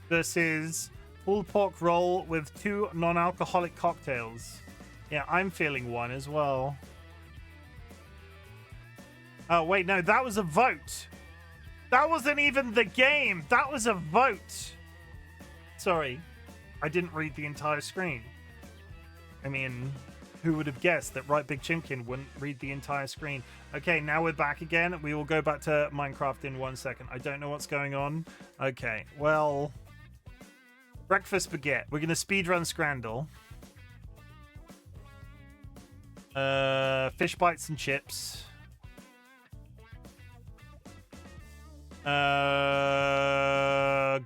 versus pulled pork roll with 2 non-alcoholic cocktails. Yeah, I'm feeling one as well. Oh, wait, no, that was a vote. That wasn't even the game. That was a vote. Sorry, I didn't read the entire screen. I mean, who would have guessed that RightBigChimken wouldn't read the entire screen? Okay, now we're back again. We will go back to Minecraft in 1 second. I don't know what's going on. Okay, well, breakfast baguette. We're going to speedrun Scrandle. Fish bites and chips.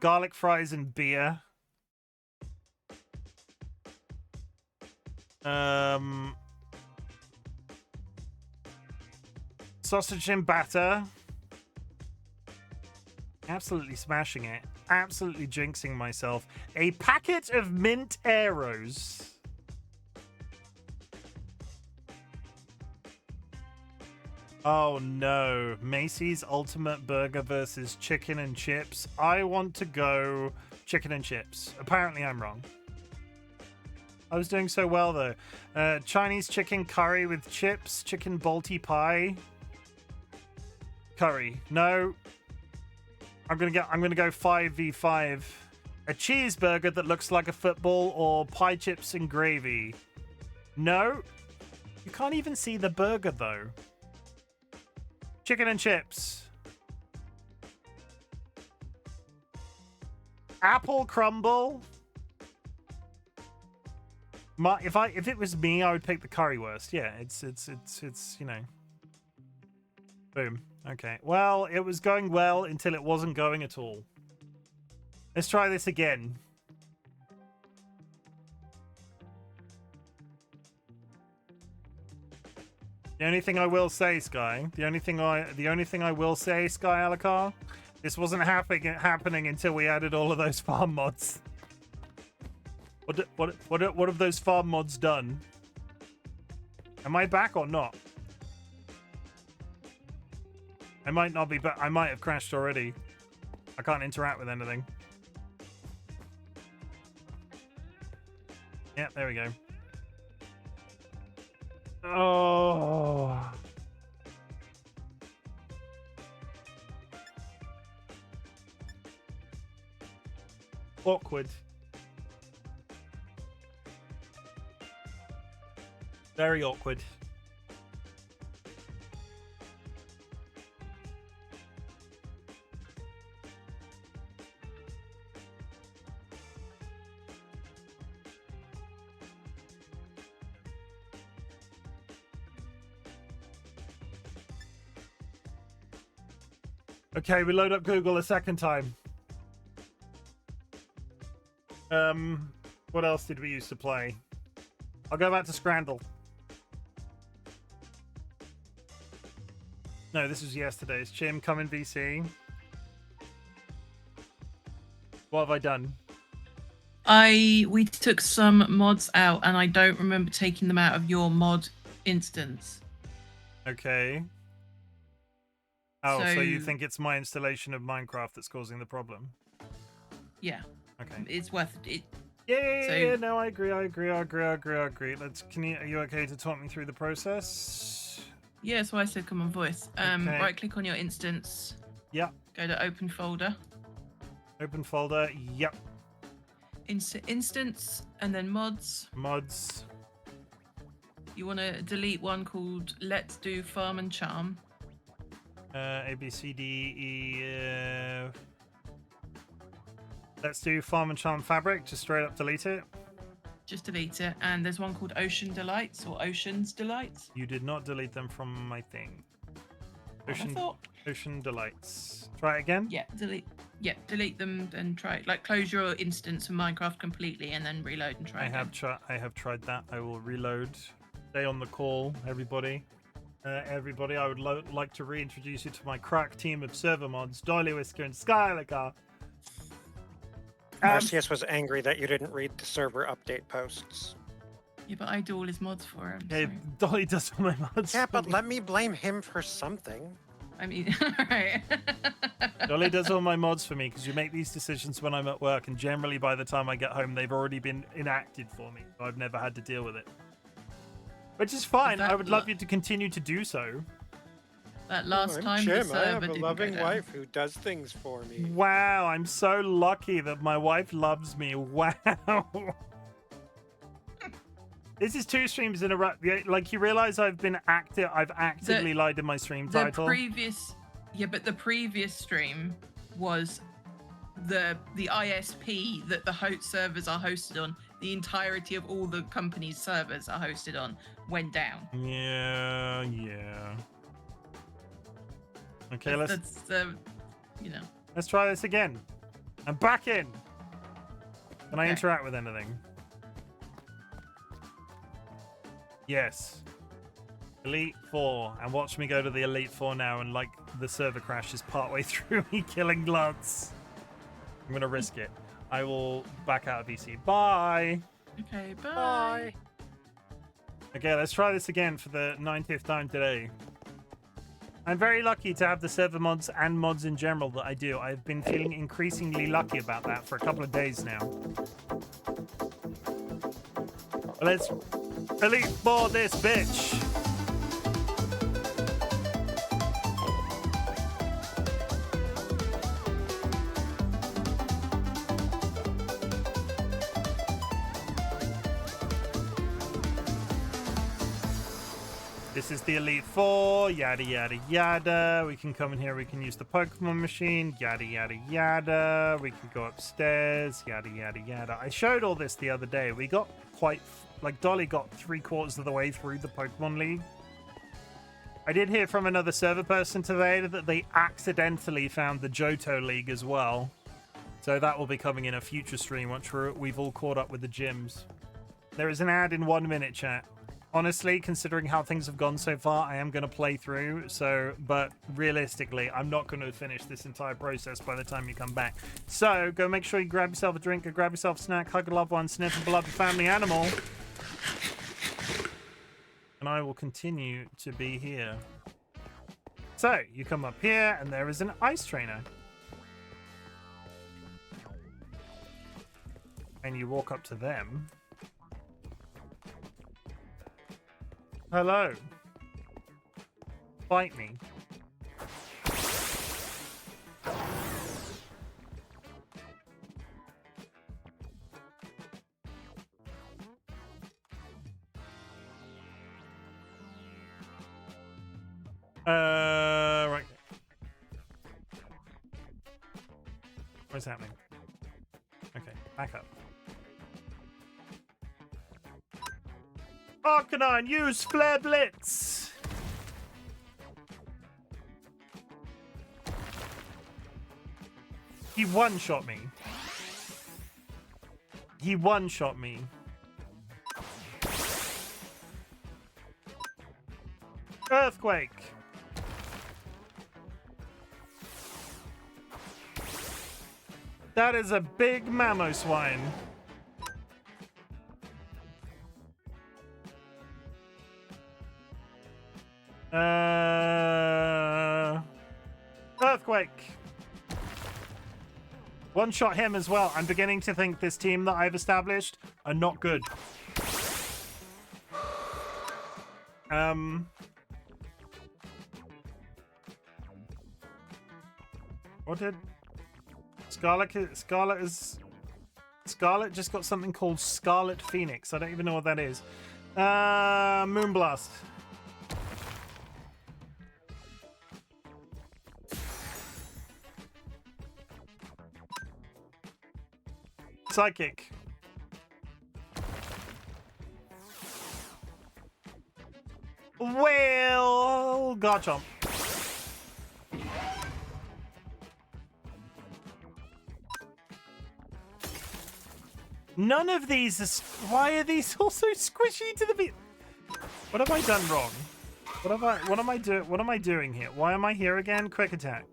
Garlic fries and beer. Sausage and batter. Absolutely smashing it. Absolutely jinxing myself. A packet of mint arrows. Oh no. Macy's Ultimate Burger versus chicken and chips. I want to go chicken and chips. Apparently I'm wrong. I was doing so well though. Chinese chicken curry with chips, chicken balti pie. Curry. No. I'm gonna go 5v5. A cheeseburger that looks like a football or pie chips and gravy. No. You can't even see the burger though. Chicken and chips. Apple crumble. If it was me, I would pick the currywurst. Yeah, it's you know. Boom. Okay. Well, it was going well until it wasn't going at all. Let's try this again. The only thing I will say, Sky, the only thing I will say, Sky Alakar, this wasn't happening until we added all of those farm mods. What have those farm mods done? Am I back or not? I might not be back. I might have crashed already. I can't interact with anything. Yeah, there we go. Oh. Awkward. Very awkward. Okay, we load up Google a second time. What else did we used to play? I'll go back to Scrandle. No, this was yesterday's. Chim, come in VC. What have I done? We took some mods out, and I don't remember taking them out of your mod instance. Okay. Oh, so you So- think it's my installation of Minecraft that's causing the problem? Yeah, Okay. it's worth it. Yeah, no, I agree. Let's. Are you okay to talk me through the process? Yeah, so I said come on voice. Okay. Right click on your instance. Yeah. Go to open folder. Open folder. Yep. Instance, and then mods. Mods. You want to delete one called Let's Do Farm and Charm. A B C D E. Let's do Farm and Charm Fabric. Just straight up delete it. Just delete it. And there's one called Ocean Delights or Ocean's Delights. You did not delete them from my thing. I thought. Ocean Delights. Try it again. Yeah, delete them and try it. Like close your instance of Minecraft completely and then reload and try. I have tried that. I will reload. Stay on the call, everybody. Everybody, I would like to reintroduce you to my crack team of server mods, DollyWhisker and Skylicker. Arceus was angry that you didn't read the server update posts. Yeah, but I do all his mods for him. Hey, So. Dolly does all my mods. Yeah, for but me. let me blame him for something. I mean, alright. Dolly does all my mods for me because you make these decisions when I'm at work, and generally by the time I get home, they've already been enacted for me. So I've never had to deal with it. Which is fine. I would love you to continue to do so. That last I'm time Chim. the I server have a didn't loving go down. wife who does things for me. Wow, I'm so lucky that my wife loves me. Wow. This is 2 streams in a row. Like, you realize I've actively lied in my stream The title. but the previous stream was the ISP that the host servers are hosted on. The entirety of all the company's servers are hosted on went down. Yeah. Okay, That's let's try this again. I'm back in. Can I Okay. interact with anything? Yes. Elite 4. And watch me go to the Elite 4 now, and like the server crashes partway through me killing bloods. I'm gonna risk it. I will back out of VC. Bye. Okay, bye. Bye. Okay, let's try this again for the 90th time today. I'm very lucky to have the server mods and mods in general that I do. I've been feeling increasingly lucky about that for a couple of days now. Let's Elite 4 this bitch. This is the Elite 4, yada yada yada. We can come in here, we can use the Pokemon machine, yada yada yada. We can go upstairs, yada yada yada. I showed all this the other day. We got Dolly got 3/4 of the way through the Pokemon League. I did hear from another server person today that they accidentally found the Johto League as well. So that will be coming in a future stream once we've all caught up with the gyms. There is an ad in 1 minute, chat. Honestly, considering how things have gone so far, I am going to play through. But realistically, I'm not going to finish this entire process by the time you come back. So go make sure you grab yourself a drink, go grab yourself a snack, hug a loved one, sniff a beloved family animal. And I will continue to be here. So you come up here, and there is an ice trainer. And you walk up to them. Hello. Fight me. Right. What's happening? Okay, back up. Arcanine, use Flare Blitz! He one-shot me. He one-shot me. Earthquake. That is a big mammo swine. Earthquake. One shot him as well. I'm beginning to think this team that I've established are not good. What did Scarlet just got something called Scarlet Phoenix. I don't even know what that is. Moonblast. Psychic. Well, Garchomp. None of these are... Why are these all so squishy to the beat? What have I done wrong? What am I doing here? Why am I here again? Quick attack.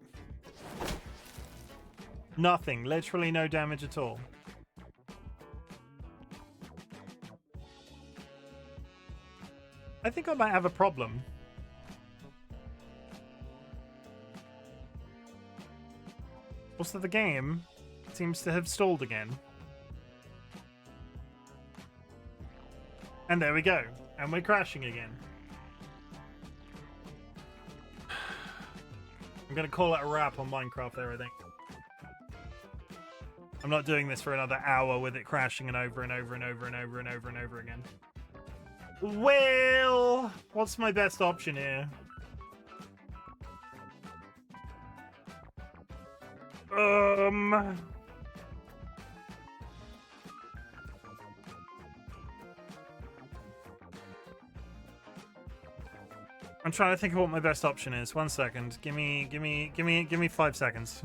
Nothing. Literally no damage at all. I think I might have a problem. Also, the game seems to have stalled again. And there we go. And we're crashing again. I'm going to call it a wrap on Minecraft there, I think. I'm not doing this for another hour with it crashing and over and over and over and over and over and over again. Well, what's my best option here? I'm trying to think of what my best option is. 1 second. Give me 5 seconds.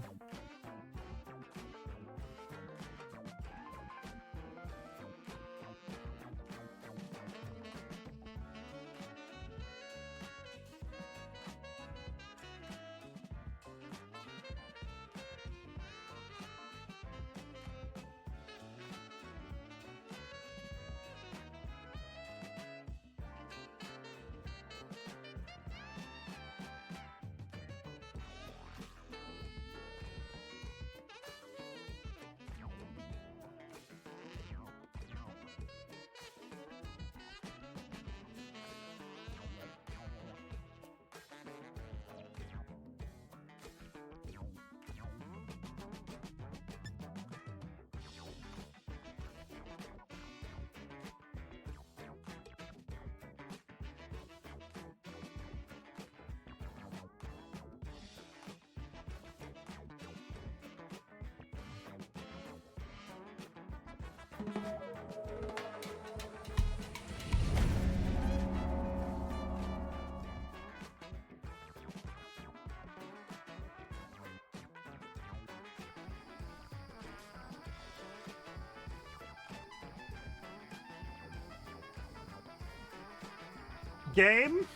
Game?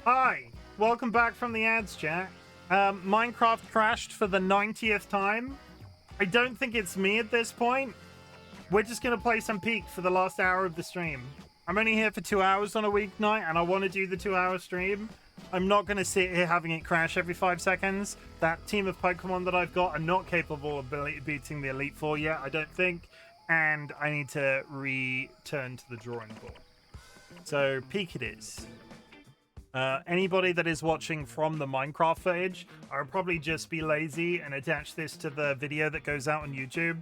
Hi, welcome back from the ads chat. Minecraft crashed for the 90th time. I don't think it's me at this point. We're just going to play some Peak for the last hour of the stream. I'm only here for 2 hours on a weeknight, and I want to do the 2-hour stream. I'm not going to sit here having it crash every 5 seconds. That team of Pokemon that I've got are not capable of beating the Elite Four yet, I don't think. And I need to return to the drawing board. So, Peak it is. Anybody that is watching from the Minecraft footage, I'll probably just be lazy and attach this to the video that goes out on YouTube.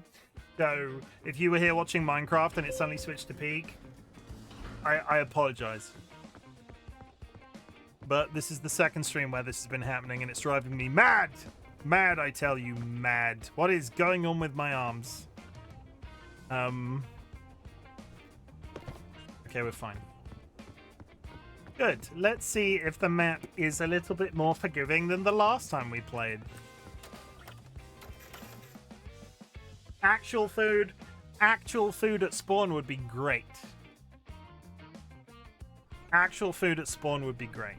So, if you were here watching Minecraft and it suddenly switched to Peak, I apologize. But this is the second stream where this has been happening and it's driving me mad! Mad, I tell you, mad. What is going on with my arms? Okay, we're fine. Good. Let's see if the map is a little bit more forgiving than the last time we played. Actual food, Actual food at spawn would be great. Actual food at spawn would be great.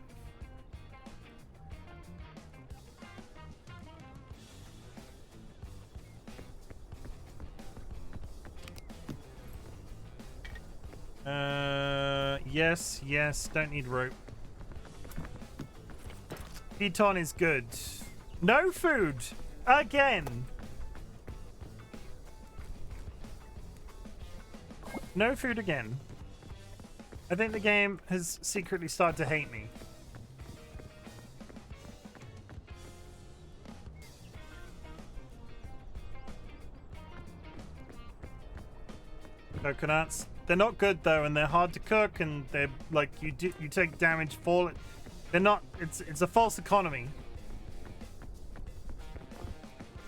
Yes, yes, don't need rope. Piton is good. No food! Again! No food again. I think the game has secretly started to hate me. Coconuts. They're not good though, and they're hard to cook, and they're like you take damage fall. They're not. It's a false economy.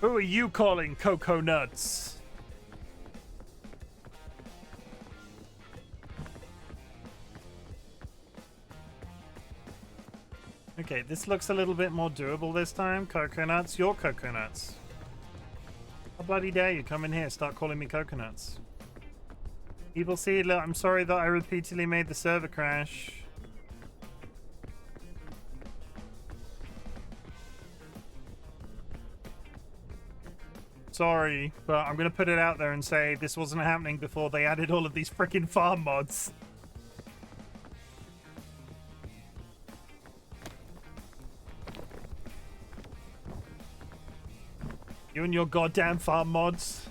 Who are you calling coconuts? Okay, this looks a little bit more doable this time. Coconuts, your coconuts. How bloody dare you come in here, start calling me coconuts. Evil Seed, I'm sorry that I repeatedly made the server crash. Sorry, but I'm gonna put it out there and say this wasn't happening before they added all of these freaking farm mods. You and your goddamn farm mods.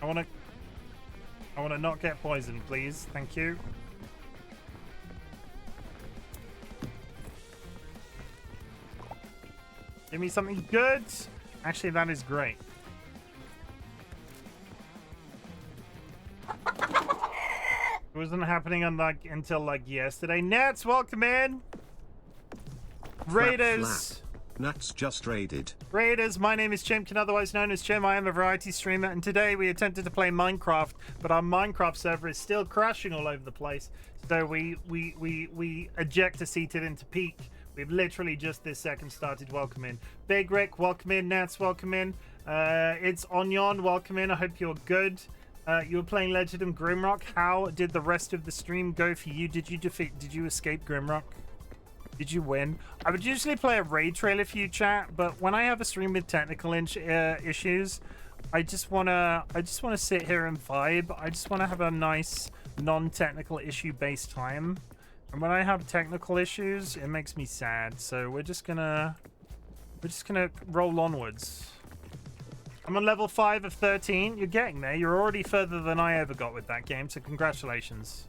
I wanna not get poisoned, please. Thank you. Give me something good. Actually, that is great. It wasn't happening until like yesterday. Nats, welcome in. Raiders. Nats just raided. Raiders, my name is Chimken, otherwise known as Chim. I am a variety streamer, and today we attempted to play Minecraft, but our Minecraft server is still crashing all over the place. So we ejector-seated into peak. We've literally just this second started welcoming. Big Rick, welcome in. Nats, welcome in. It's Onyon, welcome in. I hope you're good. You were playing Legend of Grimrock. How did the rest of the stream go for you? Did you escape Grimrock? Did you win? I would usually play a raid trailer for you, chat, but when I have a stream with technical issues, I just wanna sit here and vibe. I just wanna have a nice non-technical issue-based time. And when I have technical issues, it makes me sad. So we're just gonna roll onwards. I'm on level 5 of 13. You're getting there. You're already further than I ever got with that game. So congratulations.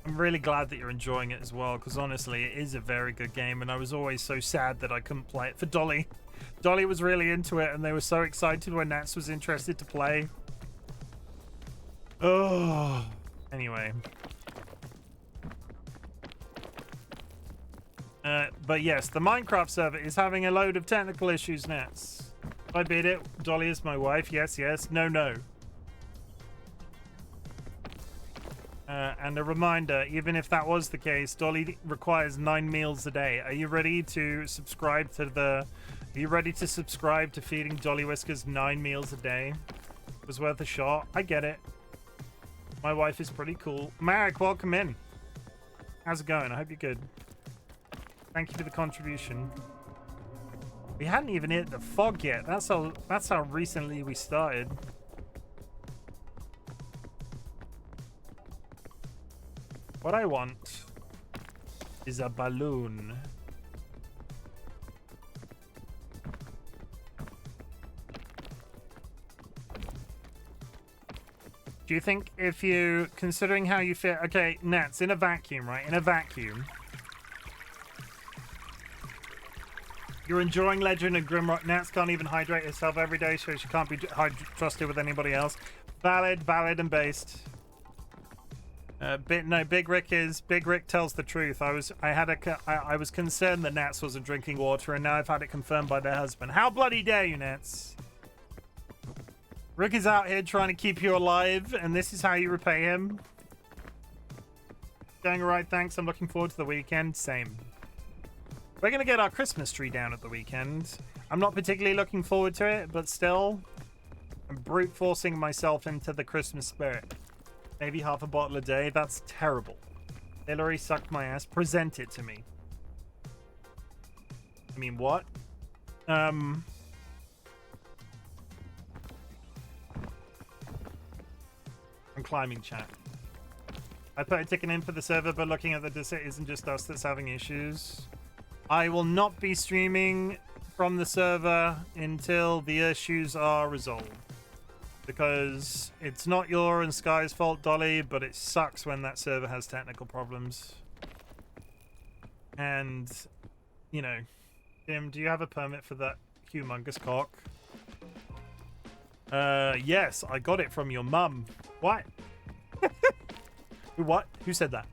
I'm really glad that you're enjoying it as well, because honestly, it is a very good game, and I was always so sad that I couldn't play it for Dolly. Dolly was really into it, and they were so excited when Nats was interested to play. Oh, anyway. But yes, the Minecraft server is having a load of technical issues, Nats. I beat it. Dolly is my wife. Yes, yes. No, no. And a reminder, even if that was the case, Dolly requires 9 meals a day. Are you ready to subscribe to Are you ready to subscribe to feeding DollyWhiskers 9 meals a day? It was worth a shot. I get it. My wife is pretty cool. Marek, welcome in. How's it going? I hope you're good. Thank you for the contribution. We hadn't even hit the fog yet. That's how recently we started. What I want is a balloon. Do you think if you, considering how you fit, okay, Nats, in a vacuum, right? In a vacuum. You're enjoying Legend and Grimrock. Nats can't even hydrate herself every day, so she can't be trusted with anybody else. Valid and based. Big Rick tells the truth. I was concerned that Nats wasn't drinking water, and now I've had it confirmed by their husband. How bloody dare you, Nats? Rick is out here trying to keep you alive, and this is how you repay him. Going alright, thanks. I'm looking forward to the weekend. Same. We're gonna get our Christmas tree down at the weekend. I'm not particularly looking forward to it, but still, I'm brute forcing myself into the Christmas spirit. Maybe half a bottle a day. That's terrible. Hillary sucked my ass. Present it to me. I mean, what? I'm climbing, chat. I put a ticket in for the server, but looking at the it isn't just us that's having issues. I will not be streaming from the server until the issues are resolved. Because it's not your and Sky's fault, Dolly, but it sucks when that server has technical problems. And, you know, Jim, do you have a permit for that humongous cock? Yes, I got it from your mum. What? What? Who said that?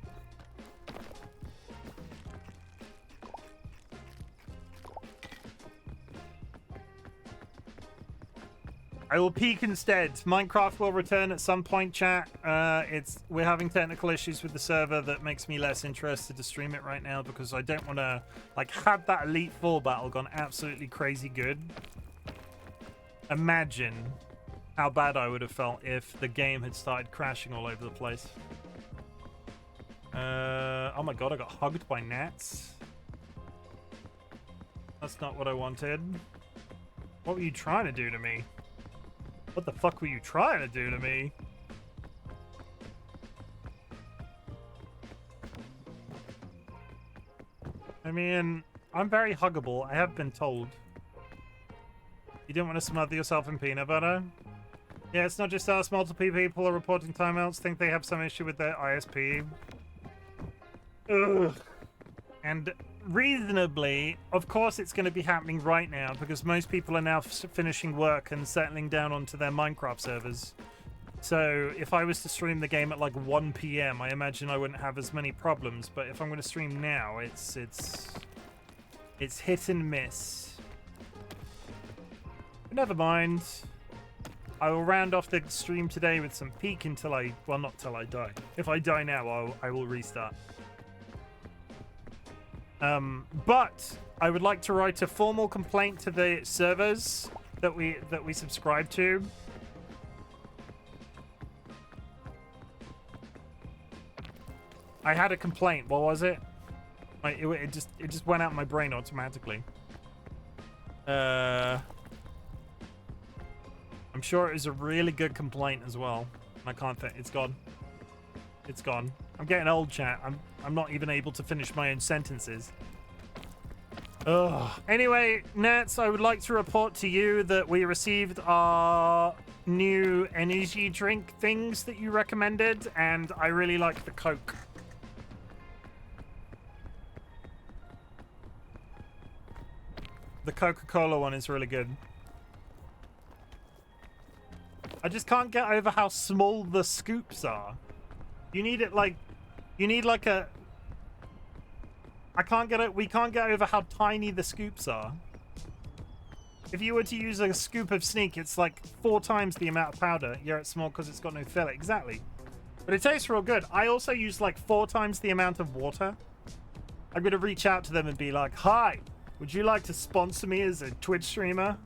I will peek instead. Minecraft will return at some point, chat. We're having technical issues with the server that makes me less interested to stream it right now because I don't want to, like, had that Elite Four battle gone absolutely crazy good. Imagine how bad I would have felt if the game had started crashing all over the place. Oh my god, I got hugged by gnats. That's not what I wanted. What were you trying to do to me? What the fuck were you trying to do to me? I mean, I'm very huggable. I have been told. You didn't want to smother yourself in peanut butter? Yeah, it's not just us. Multiple people are reporting timeouts, think they have some issue with their ISP. Ugh. And reasonably, of course it's going to be happening right now because most people are now finishing work and settling down onto their Minecraft servers. So if I was to stream the game at like 1 PM, I imagine I wouldn't have as many problems. But if I'm going to stream now, it's hit and miss. But never mind. I will round off the stream today with some peak until not till I die. If I die now, I will restart. But I would like to write a formal complaint to the servers that we subscribe to. I had a complaint. What was it? It just went out my brain automatically. I'm sure it was a really good complaint as well. I can't think. It's gone. It's gone. I'm getting old, chat. I'm not even able to finish my own sentences. Ugh. Anyway, Nats, I would like to report to you that we received our new energy drink things that you recommended, and I really like the Coke. The Coca-Cola one is really good. I just can't get over how small the scoops are. You need it like... You need like a... We can't get over how tiny the scoops are. If you were to use a scoop of Sneak, it's like 4 times the amount of powder. Yeah, it's small because it's got no fillet. Exactly. But it tastes real good. I also use like 4 times the amount of water. I'm going to reach out to them and be like, hi, would you like to sponsor me as a Twitch streamer?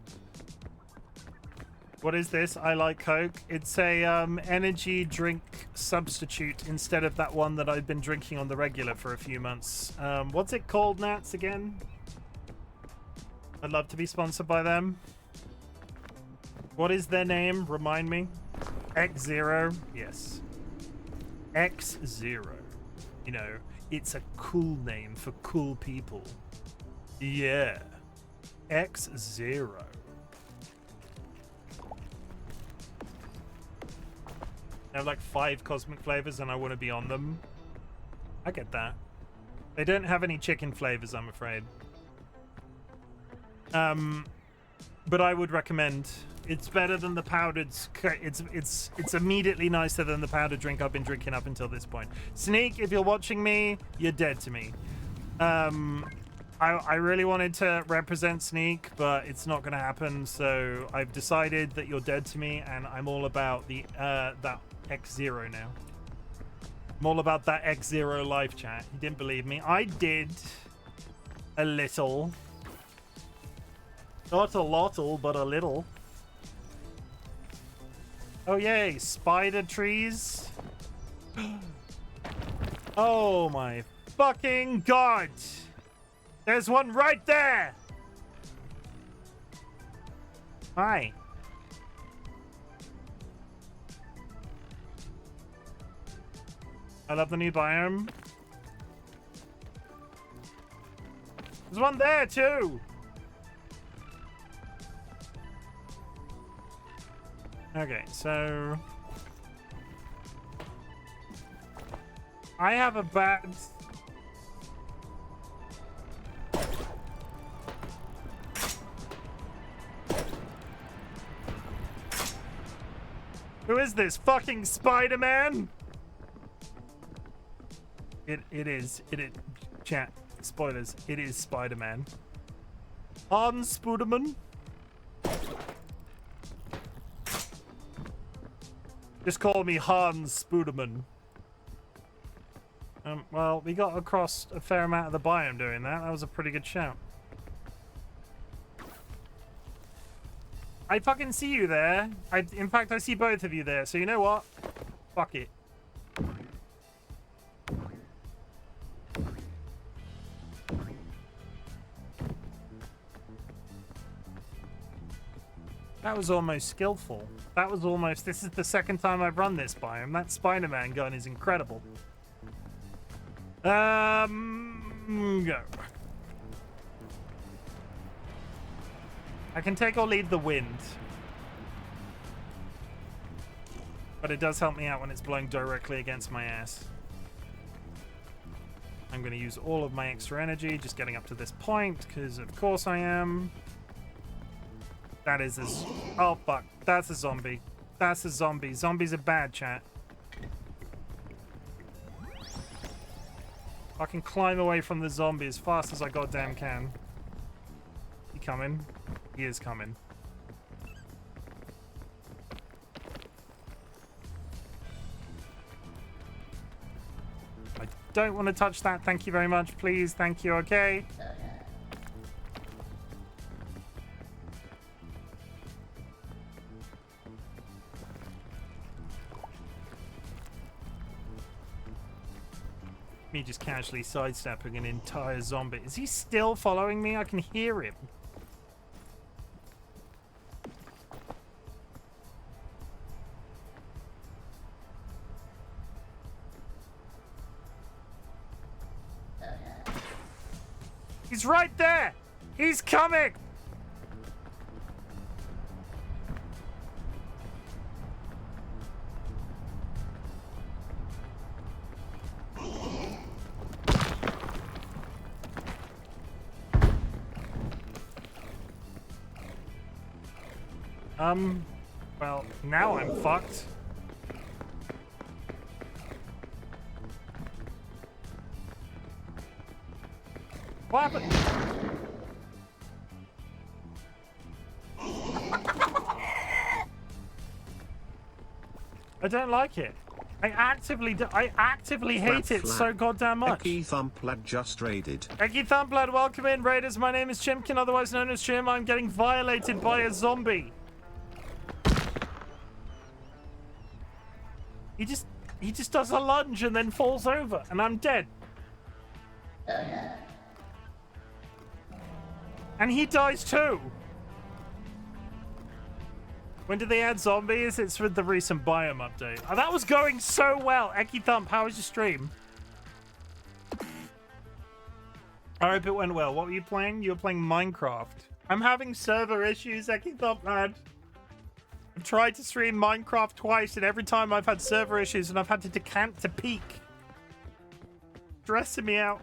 What is this? I like Coke. It's a energy drink substitute instead of that one that I've been drinking on the regular for a few months. What's it called, Nats, again? I'd love to be sponsored by them. What is their name? Remind me. X0. Yes. X0. You know, it's a cool name for cool people. Yeah. X0. They have like 5 cosmic flavors and I want to be on them. I get that. They don't have any chicken flavors, I'm afraid. But I would recommend. It's better than the powdered. It's immediately nicer than the powdered drink I've been drinking up until this point. Sneak, if you're watching me, you're dead to me. I really wanted to represent Sneak, but it's not going to happen. So I've decided that you're dead to me, and I'm all about the that X0 now. I'm all about that X0 live chat. You didn't believe me. I did a little. Not a lottle, but a little. Oh, yay. Spider trees. Oh, my fucking God. There's one right there. Hi. I love the new biome. There's one there, too. Okay, so I have a bad... Who is this? Fucking Spider-Man? It is. Chat. Spoilers. It is Spider-Man. Hans Spooderman. Just call me Hans Spooderman. Well, we got across a fair amount of the biome doing that. That was a pretty good shout. I fucking see you there. In fact, I see both of you there. So you know what? Fuck it. That was almost skillful. That was almost... This is the second time I've run this biome. That Spider-Man gun is incredible. Go. I can take or leave the wind. But it does help me out when it's blowing directly against my ass. I'm going to use all of my extra energy just getting up to this point, because of course I am. That is a... Oh, fuck. That's a zombie. That's a zombie. Zombies are bad, chat. I can climb away from the zombie as fast as I goddamn can. He coming? He is coming. I don't want to touch that. Thank you very much. Please. Thank you. Okay. Me just casually sidestepping an entire zombie. Is he still following me? I can hear him. He's right there! He's coming! Well, now I'm fucked. What happened? I don't like it. I actively hate it so goddamn much. Eki Thumplad just raided. Eki Thumplad, welcome in, Raiders. My name is Chimken, otherwise known as Chim. I'm getting violated by a zombie. He just does a lunge and then falls over, and I'm dead. And he dies too. When did they add zombies? It's with the recent biome update. Oh, that was going so well. Eki Thump, how was your stream? I hope it went well. What were you playing? You were playing Minecraft. I'm having server issues, Eki Thump, man. I've tried to stream Minecraft twice, and every time I've had server issues and I've had to decant to peak. Stressing me out.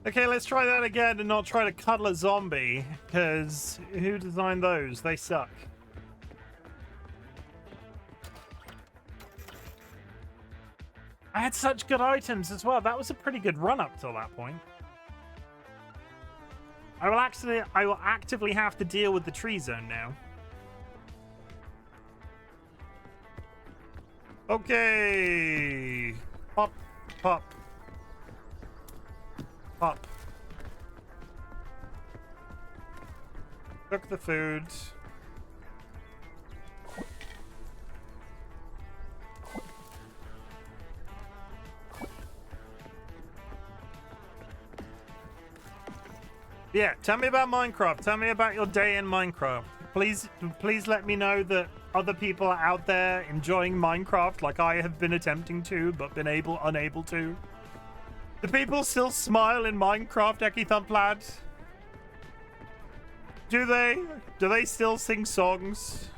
Okay, let's try that again and not try to cuddle a zombie, because who designed those? They suck. I had such good items as well. That was a pretty good run up till that point. I will actively have to deal with the tree zone now. Okay. Pop, pop. Pop. Cook the food. Yeah, tell me about Minecraft. Tell me about your day in Minecraft. Please let me know that other people are out there enjoying Minecraft like I have been attempting to, but been unable to. Do people still smile in Minecraft, Eki Thump lad? Do they? Do they still sing songs?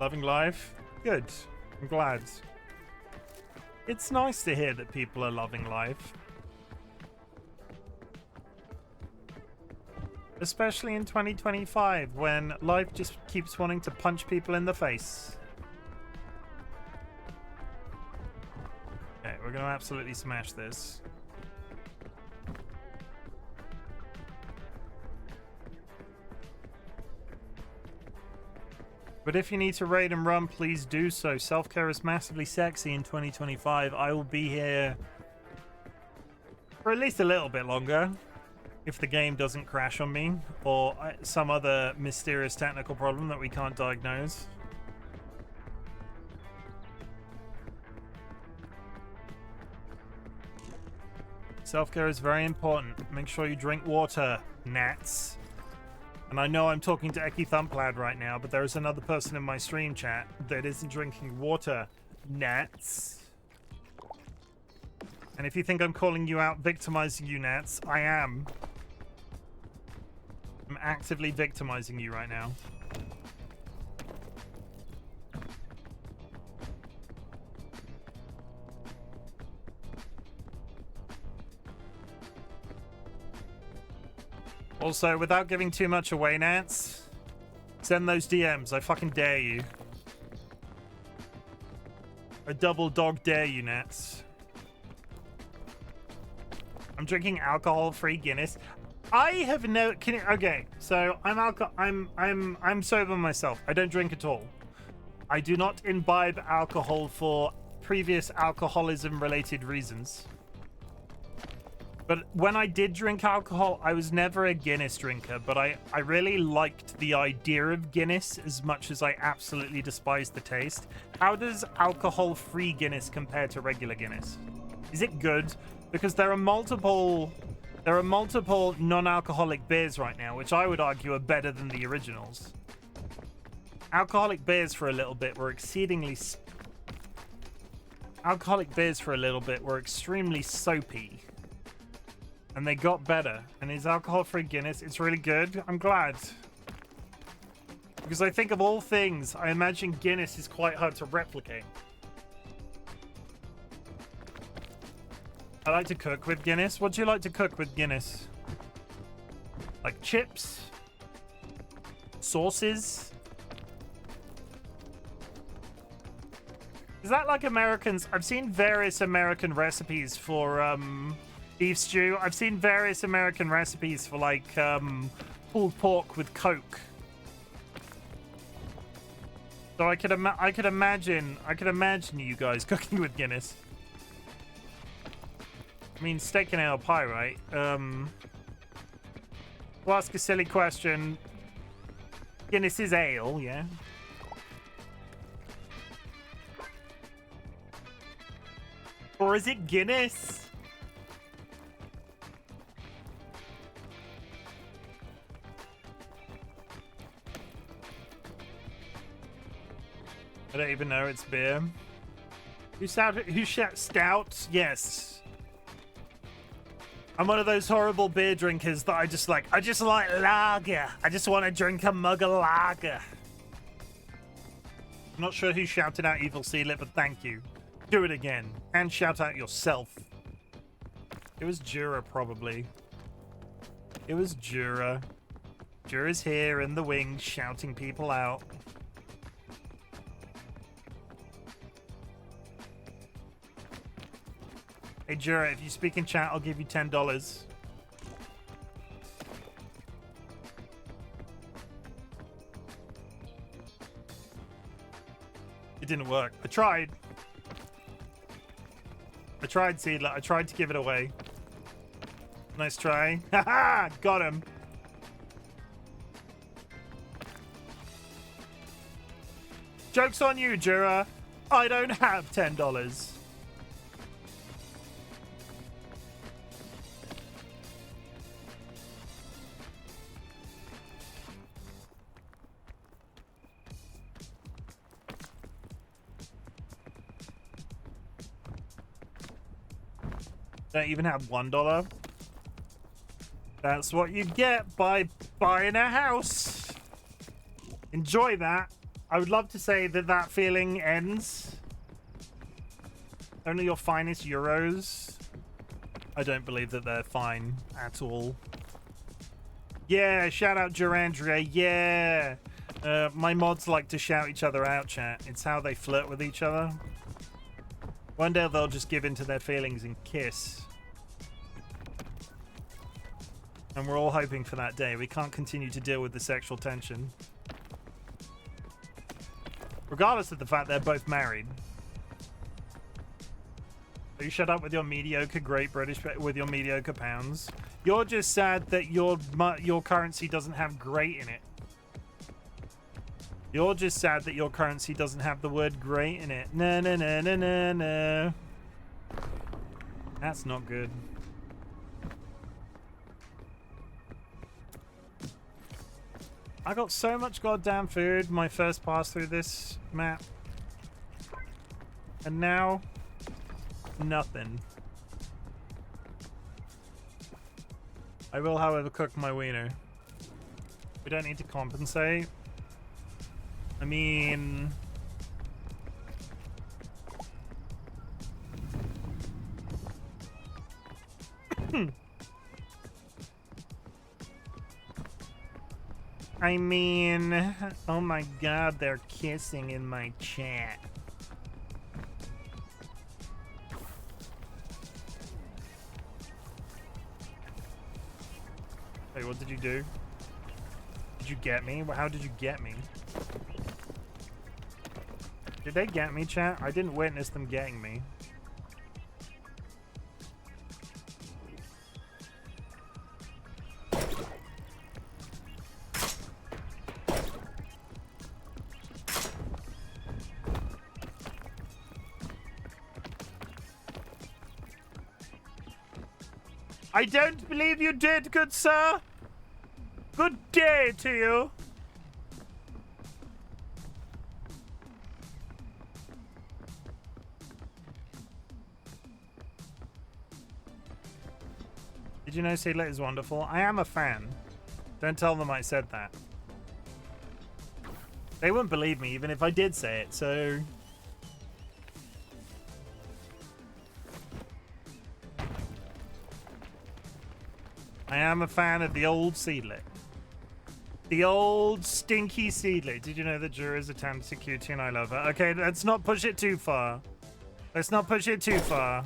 Loving life? Good. I'm glad. It's nice to hear that people are loving life. Especially in 2025, when life just keeps wanting to punch people in the face. Okay, we're going to absolutely smash this. But if you need to raid and run, please do so. Self-care is massively sexy in 2025. I will be here for at least a little bit longer. If the game doesn't crash on me, or some other mysterious technical problem that we can't diagnose. Self-care is very important. Make sure you drink water, gnats. And I know I'm talking to Eki Thumplad right now, but there is another person in my stream chat that isn't drinking water, gnats. And if you think I'm calling you out, victimizing you, gnats, I am. I'm actively victimizing you right now. Also, without giving too much away, Nats, send those DMs. I fucking dare you. I double dog dare you, Nats. I'm drinking alcohol-free Guinness. I have no. Okay, so I'm sober myself. I don't drink at all. I do not imbibe alcohol for previous alcoholism-related reasons. But when I did drink alcohol, I was never a Guinness drinker. But I really liked the idea of Guinness as much as I absolutely despised the taste. How does alcohol-free Guinness compare to regular Guinness? Is it good? Because there are multiple non-alcoholic beers right now, which I would argue are better than the originals. Alcoholic beers for a little bit were extremely soapy. And they got better. And it's alcohol-free Guinness. It's really good. I'm glad. Because I think of all things, I imagine Guinness is quite hard to replicate. I like to cook with Guinness. What do you like to cook with Guinness? Like chips? Sauces? Is that like Americans? I've seen various American recipes for beef stew. I've seen various American recipes for like pulled pork with Coke. So I could imagine you guys cooking with Guinness. I mean, steak and ale pie, right? To ask a silly question, Guinness is ale, yeah? Or is it Guinness? I don't even know it's beer. Who shouts stout? Yes. I'm one of those horrible beer drinkers that I just like lager. I just want to drink a mug of lager. I'm not sure who shouted out Evil Sealit, but thank you. Do it again. And shout out yourself. It was Jura, probably. It was Jura. Jura's here in the wings, shouting people out. Hey, Jura, if you speak in chat, I'll give you $10. It didn't work. I tried. Seedler. I tried to give it away. Nice try. Haha! Got him. Joke's on you, Jura. I don't have $10. Don't even have $1. That's what you get by buying a house. Enjoy that. I would love to say that that feeling ends. Only your finest euros. I don't believe that they're fine at all. Yeah, shout out Durandria. Yeah. My mods like to shout each other out, chat. It's how they flirt with each other. One day they'll just give in to their feelings and kiss. And we're all hoping for that day. We can't continue to deal with the sexual tension. Regardless of the fact they're both married. So you shut up with your mediocre Great British, with your mediocre pounds. You're just sad that your currency doesn't have great in it. You're just sad that your currency doesn't have the word great in it. No, no, no, no, no, no. That's not good. I got so much goddamn food my first pass through this map. And now, nothing. I will, however, cook my wiener. We don't need to compensate. I mean... oh my god, they're kissing in my chat. Hey, what did you do? Did you get me? How did you get me? Did they get me, chat? I didn't witness them getting me. I don't believe you did, good sir. Good day to you. Did you know Seedlit is wonderful? I am a fan. Don't tell them I said that. They wouldn't believe me even if I did say it, so... I am a fan of the old Seedlit. The old stinky Seedlit. Did you know that Jura is a talented cutie and I love her? Okay, let's not push it too far. Let's not push it too far.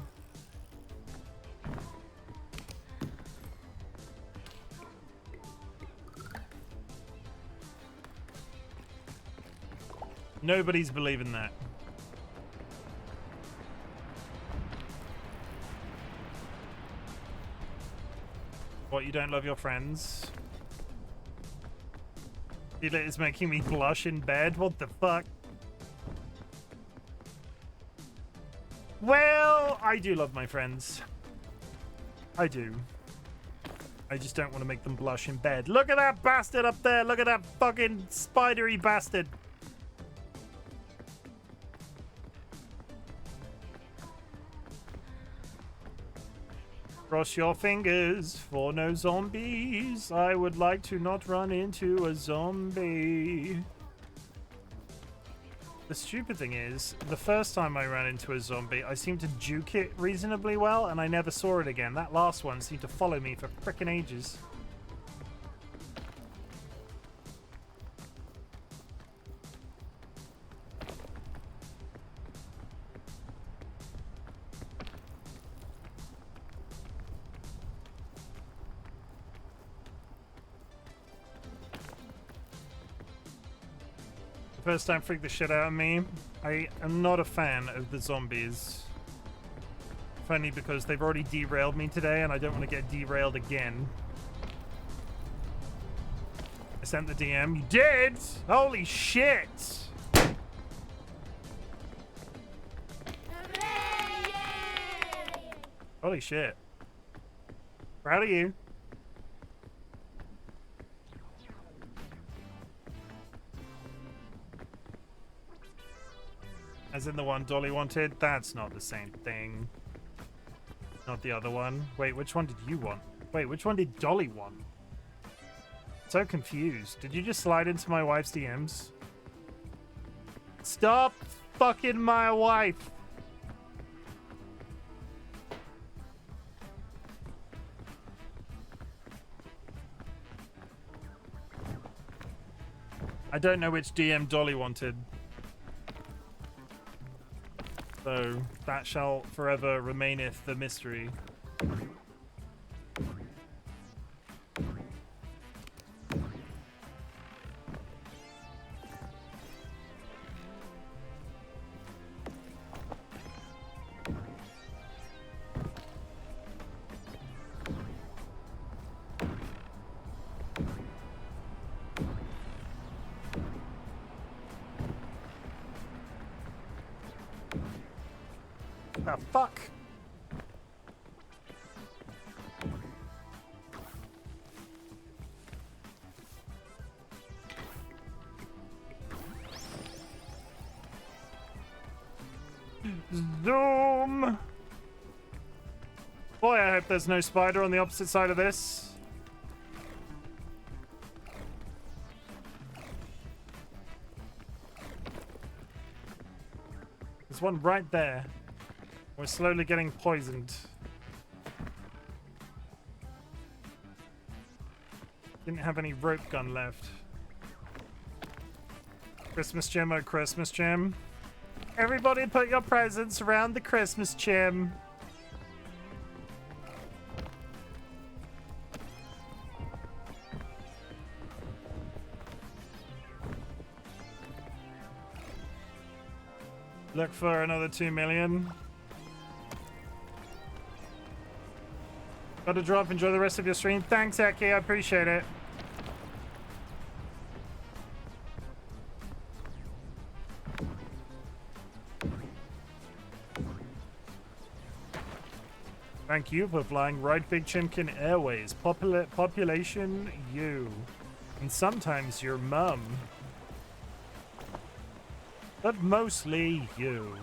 Nobody's believing that. What, you don't love your friends? It is making me blush in bed? What the fuck? Well, I do love my friends. I do. I just don't want to make them blush in bed. Look at that bastard up there! Look at that fucking spidery bastard! Cross your fingers for no zombies. I would like to not run into a zombie. The stupid thing is, the first time I ran into a zombie, I seemed to juke it reasonably well, and I never saw it again. That last one seemed to follow me for frickin' ages. First time freaked the shit out of me. I am not a fan of the zombies. only because they've already derailed me today and I don't want to get derailed again. I sent the DM. You did? Holy shit! Holy shit. Proud of you. As in the one Dolly wanted? That's not the same thing. Not the other one. Wait, which one did you want? Wait, which one did Dolly want? So confused. Did you just slide into my wife's DMs? Stop fucking my wife! I don't know which DM Dolly wanted. So that shall forever remaineth the mystery. The fuck? Zoom! Boy, I hope there's no spider on the opposite side of this. There's one right there. We're slowly getting poisoned. Didn't have any rope gun left. Christmas Chim, oh Christmas Chim. Everybody put your presents around the Christmas Chim. Look for another 2 million. Got to drop. Enjoy the rest of your stream. Thanks, Eki. I appreciate it. Thank you for flying RightBigChimken Airways. Population you. And sometimes your mum. But mostly you.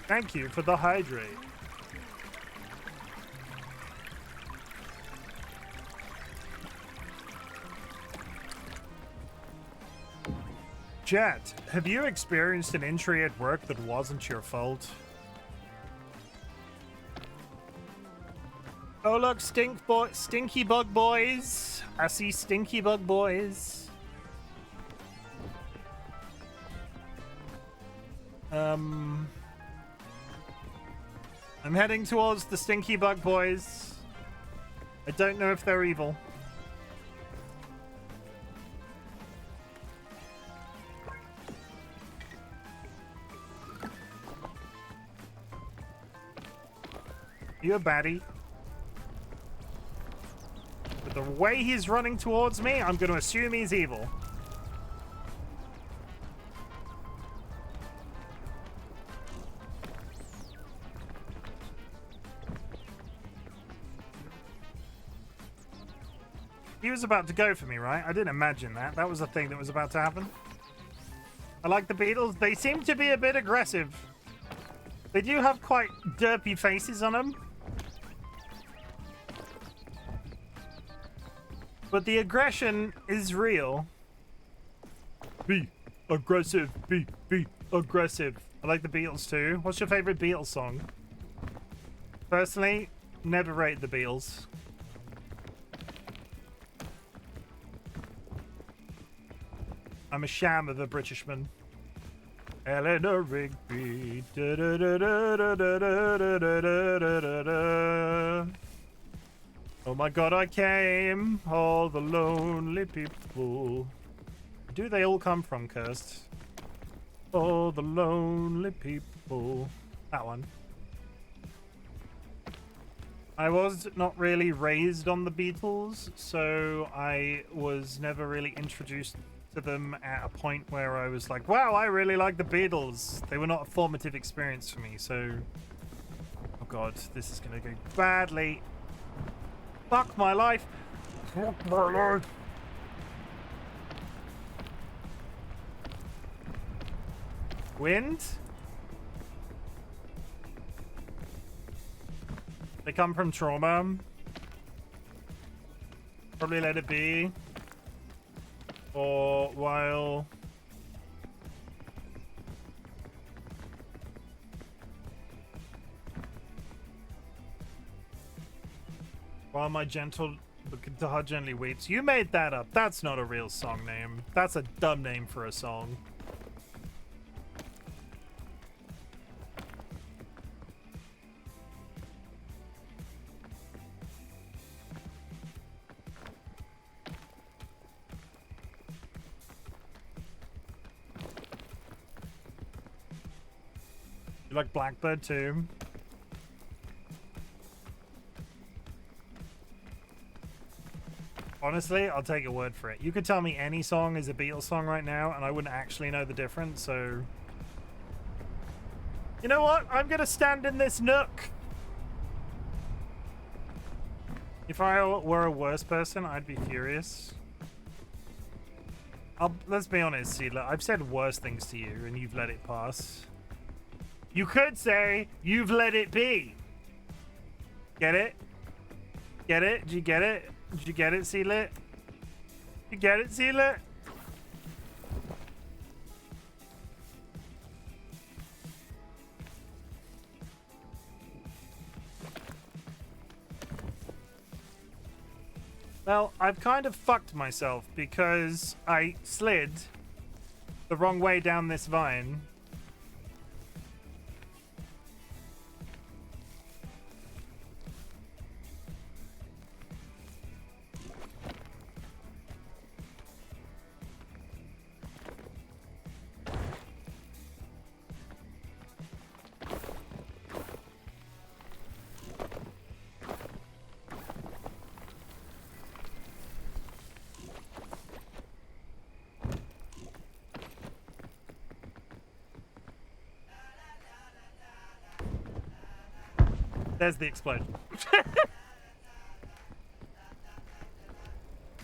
Thank you for the hydrate. Jet, have you experienced an injury at work that wasn't your fault? Oh look, stinky bug boys. I see stinky bug boys. I'm heading towards the stinky bug boys. I don't know if they're evil. You a baddie? But the way he's running towards me, I'm going to assume he's evil. He was about to go for me, right? I didn't imagine that. That was a thing that was about to happen. I like the beetles. They seem to be a bit aggressive. They do have quite derpy faces on them. But the aggression is real. Be aggressive. Be aggressive. I like the Beatles too. What's your favorite Beatles song? Personally, never rate the Beatles. I'm a sham of a Britishman. Eleanor Rigby. Da, da, da, da, da, da, da, da, da, da, da. Oh my god, I came, all the lonely people. Do they all come from Cursed? All the lonely people. That one. I was not really raised on the Beatles, so I was never really introduced to them at a point where I was like, wow, I really like the Beatles. They were not a formative experience for me, so... Oh god, this is gonna go badly. Fuck my life. Fuck my life. Wind? They come from trauma. Probably Let It Be. Or While My Gentle Guitar Gently Weeps. You made that up. That's not a real song name. That's a dumb name for a song. You like Blackbird too? Honestly, I'll take your word for it. You could tell me any song is a Beatles song right now, and I wouldn't actually know the difference, so... You know what? I'm gonna stand in this nook! If I were a worse person, I'd be furious. Let's be honest, Seedler. I've said worse things to you, and you've let it pass. You could say, you've let it be. Get it? Get it? Did you get it? Did you get it, Seedler? You get it, Seedler? Well, I've kind of fucked myself because I slid the wrong way down this vine. There's the explosion.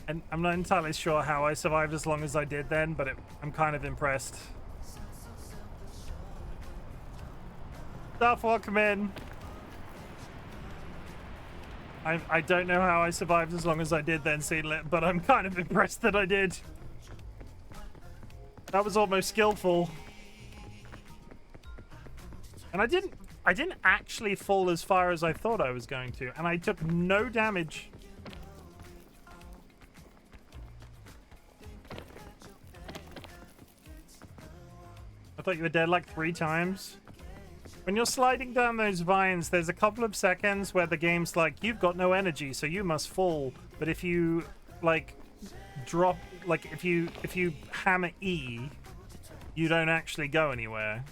And I'm not entirely sure how I survived as long as I did then, but I'm kind of impressed. Staff, welcome in. I don't know how I survived as long as I did then, Seedlet, but I'm kind of impressed that I did. That was almost skillful. And I didn't actually fall as far as I thought I was going to, and I took no damage. I thought you were dead like 3 times. When you're sliding down those vines, there's a couple of seconds where the game's like, you've got no energy, so you must fall. But if you, like, drop, like, if you hammer E, you don't actually go anywhere.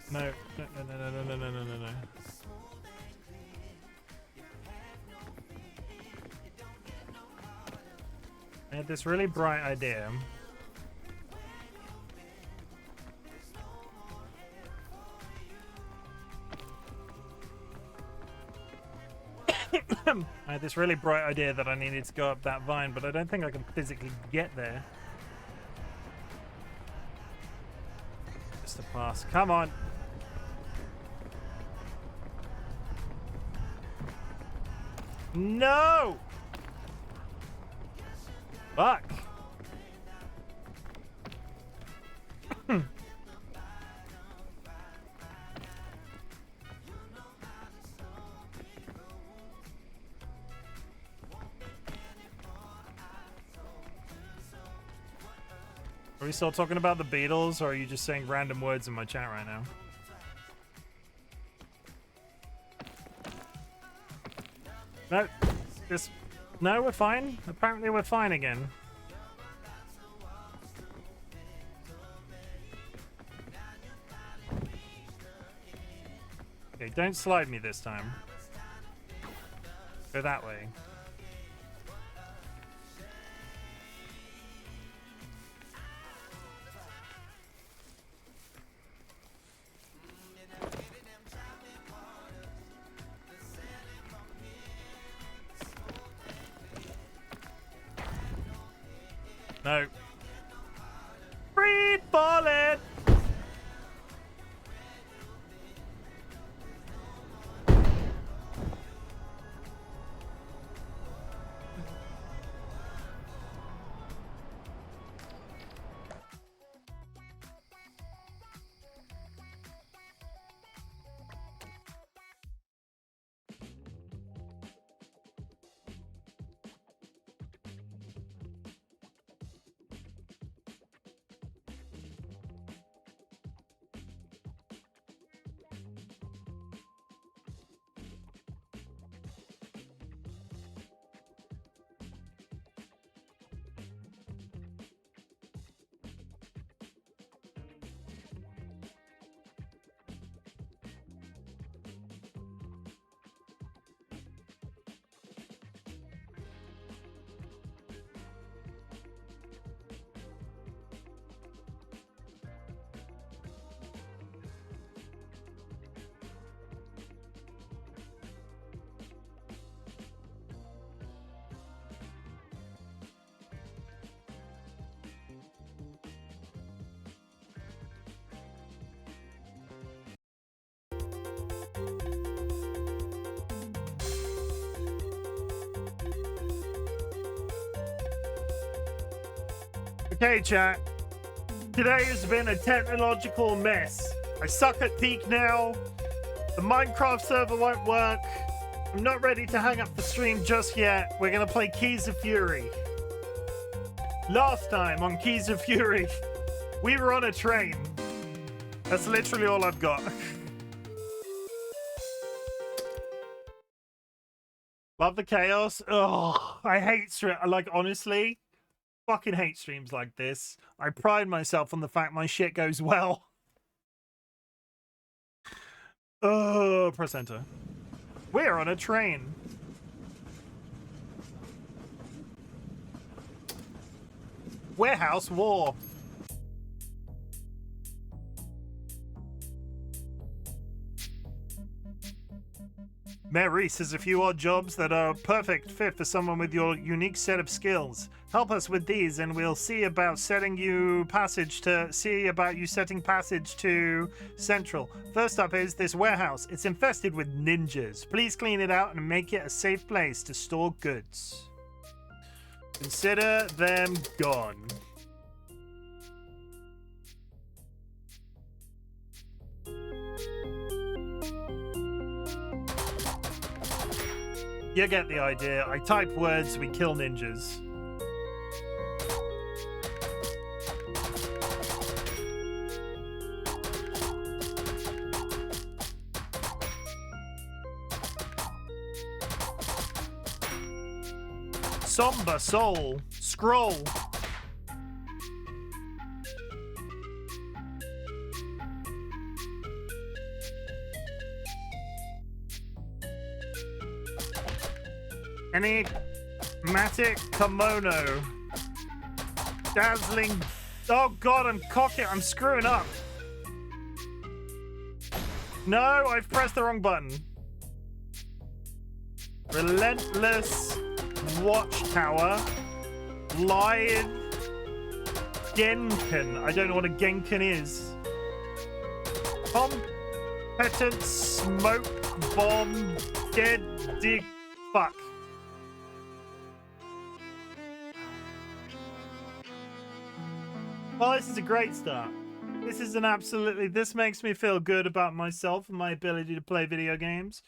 No, no, no, no, no, no, no, no, no. I had this really bright idea. I had this really bright idea that I needed to go up that vine, but I don't think I can physically get there. Just a pass. Come on. No! Fuck. Are we still talking about the Beatles, or are you just saying random words in my chat right now? No, just... No, we're fine. Apparently we're fine again. Okay, don't slide me this time. Go that way. No. Free falling! Okay, chat. Today has been a technological mess. I suck at Peak now. The Minecraft server won't work. I'm not ready to hang up the stream just yet. We're gonna play Keys of Fury. Last time on Keys of Fury, we were on a train. That's literally all I've got. Love the chaos. Oh, I hate stream. Like, honestly, fucking hate streams like this. I pride myself on the fact my shit goes well. Oh, press enter. We're on a train. Warehouse war. Mayor Reese has a few odd jobs that are a perfect fit for someone with your unique set of skills. Help us with these and we'll see about setting you passage to setting passage to Central. First up is this warehouse. It's infested with ninjas. Please clean it out and make it a safe place to store goods. Consider them gone. You get the idea. I type words, we kill ninjas. Somber soul. Scroll. Enigmatic kimono. Dazzling. Oh god, I'm screwing up. No, I've pressed the wrong button. Relentless watchtower. Live Genken. I don't know what a Genken is. Competent smoke bomb. Dead dig. Fuck. Well, this is a great start. This is an absolutely... This makes me feel good about myself and my ability to play video games.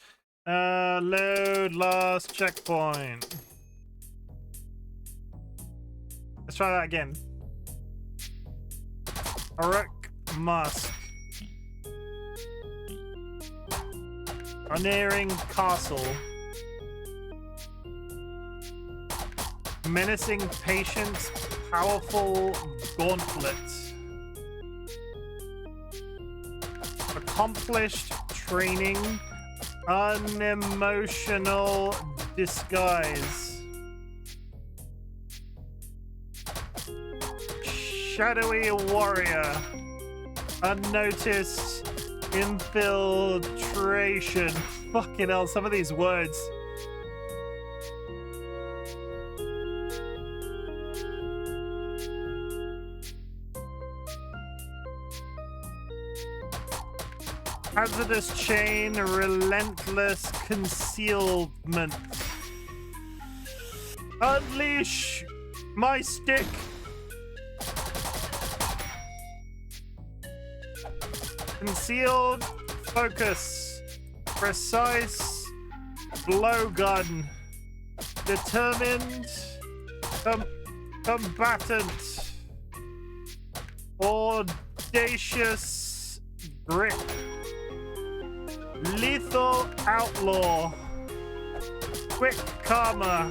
Load last checkpoint. Let's try that again. Arak Musk. Unerring Castle. menacing patience, powerful gauntlet. Accomplished training, unemotional disguise. Shadowy warrior, unnoticed infiltration. Fucking hell, some of these words. Hazardous chain, relentless concealment. Unleash my stick. Concealed focus. Precise blowgun. Determined combatant. Audacious grip. Lethal outlaw. Quick karma.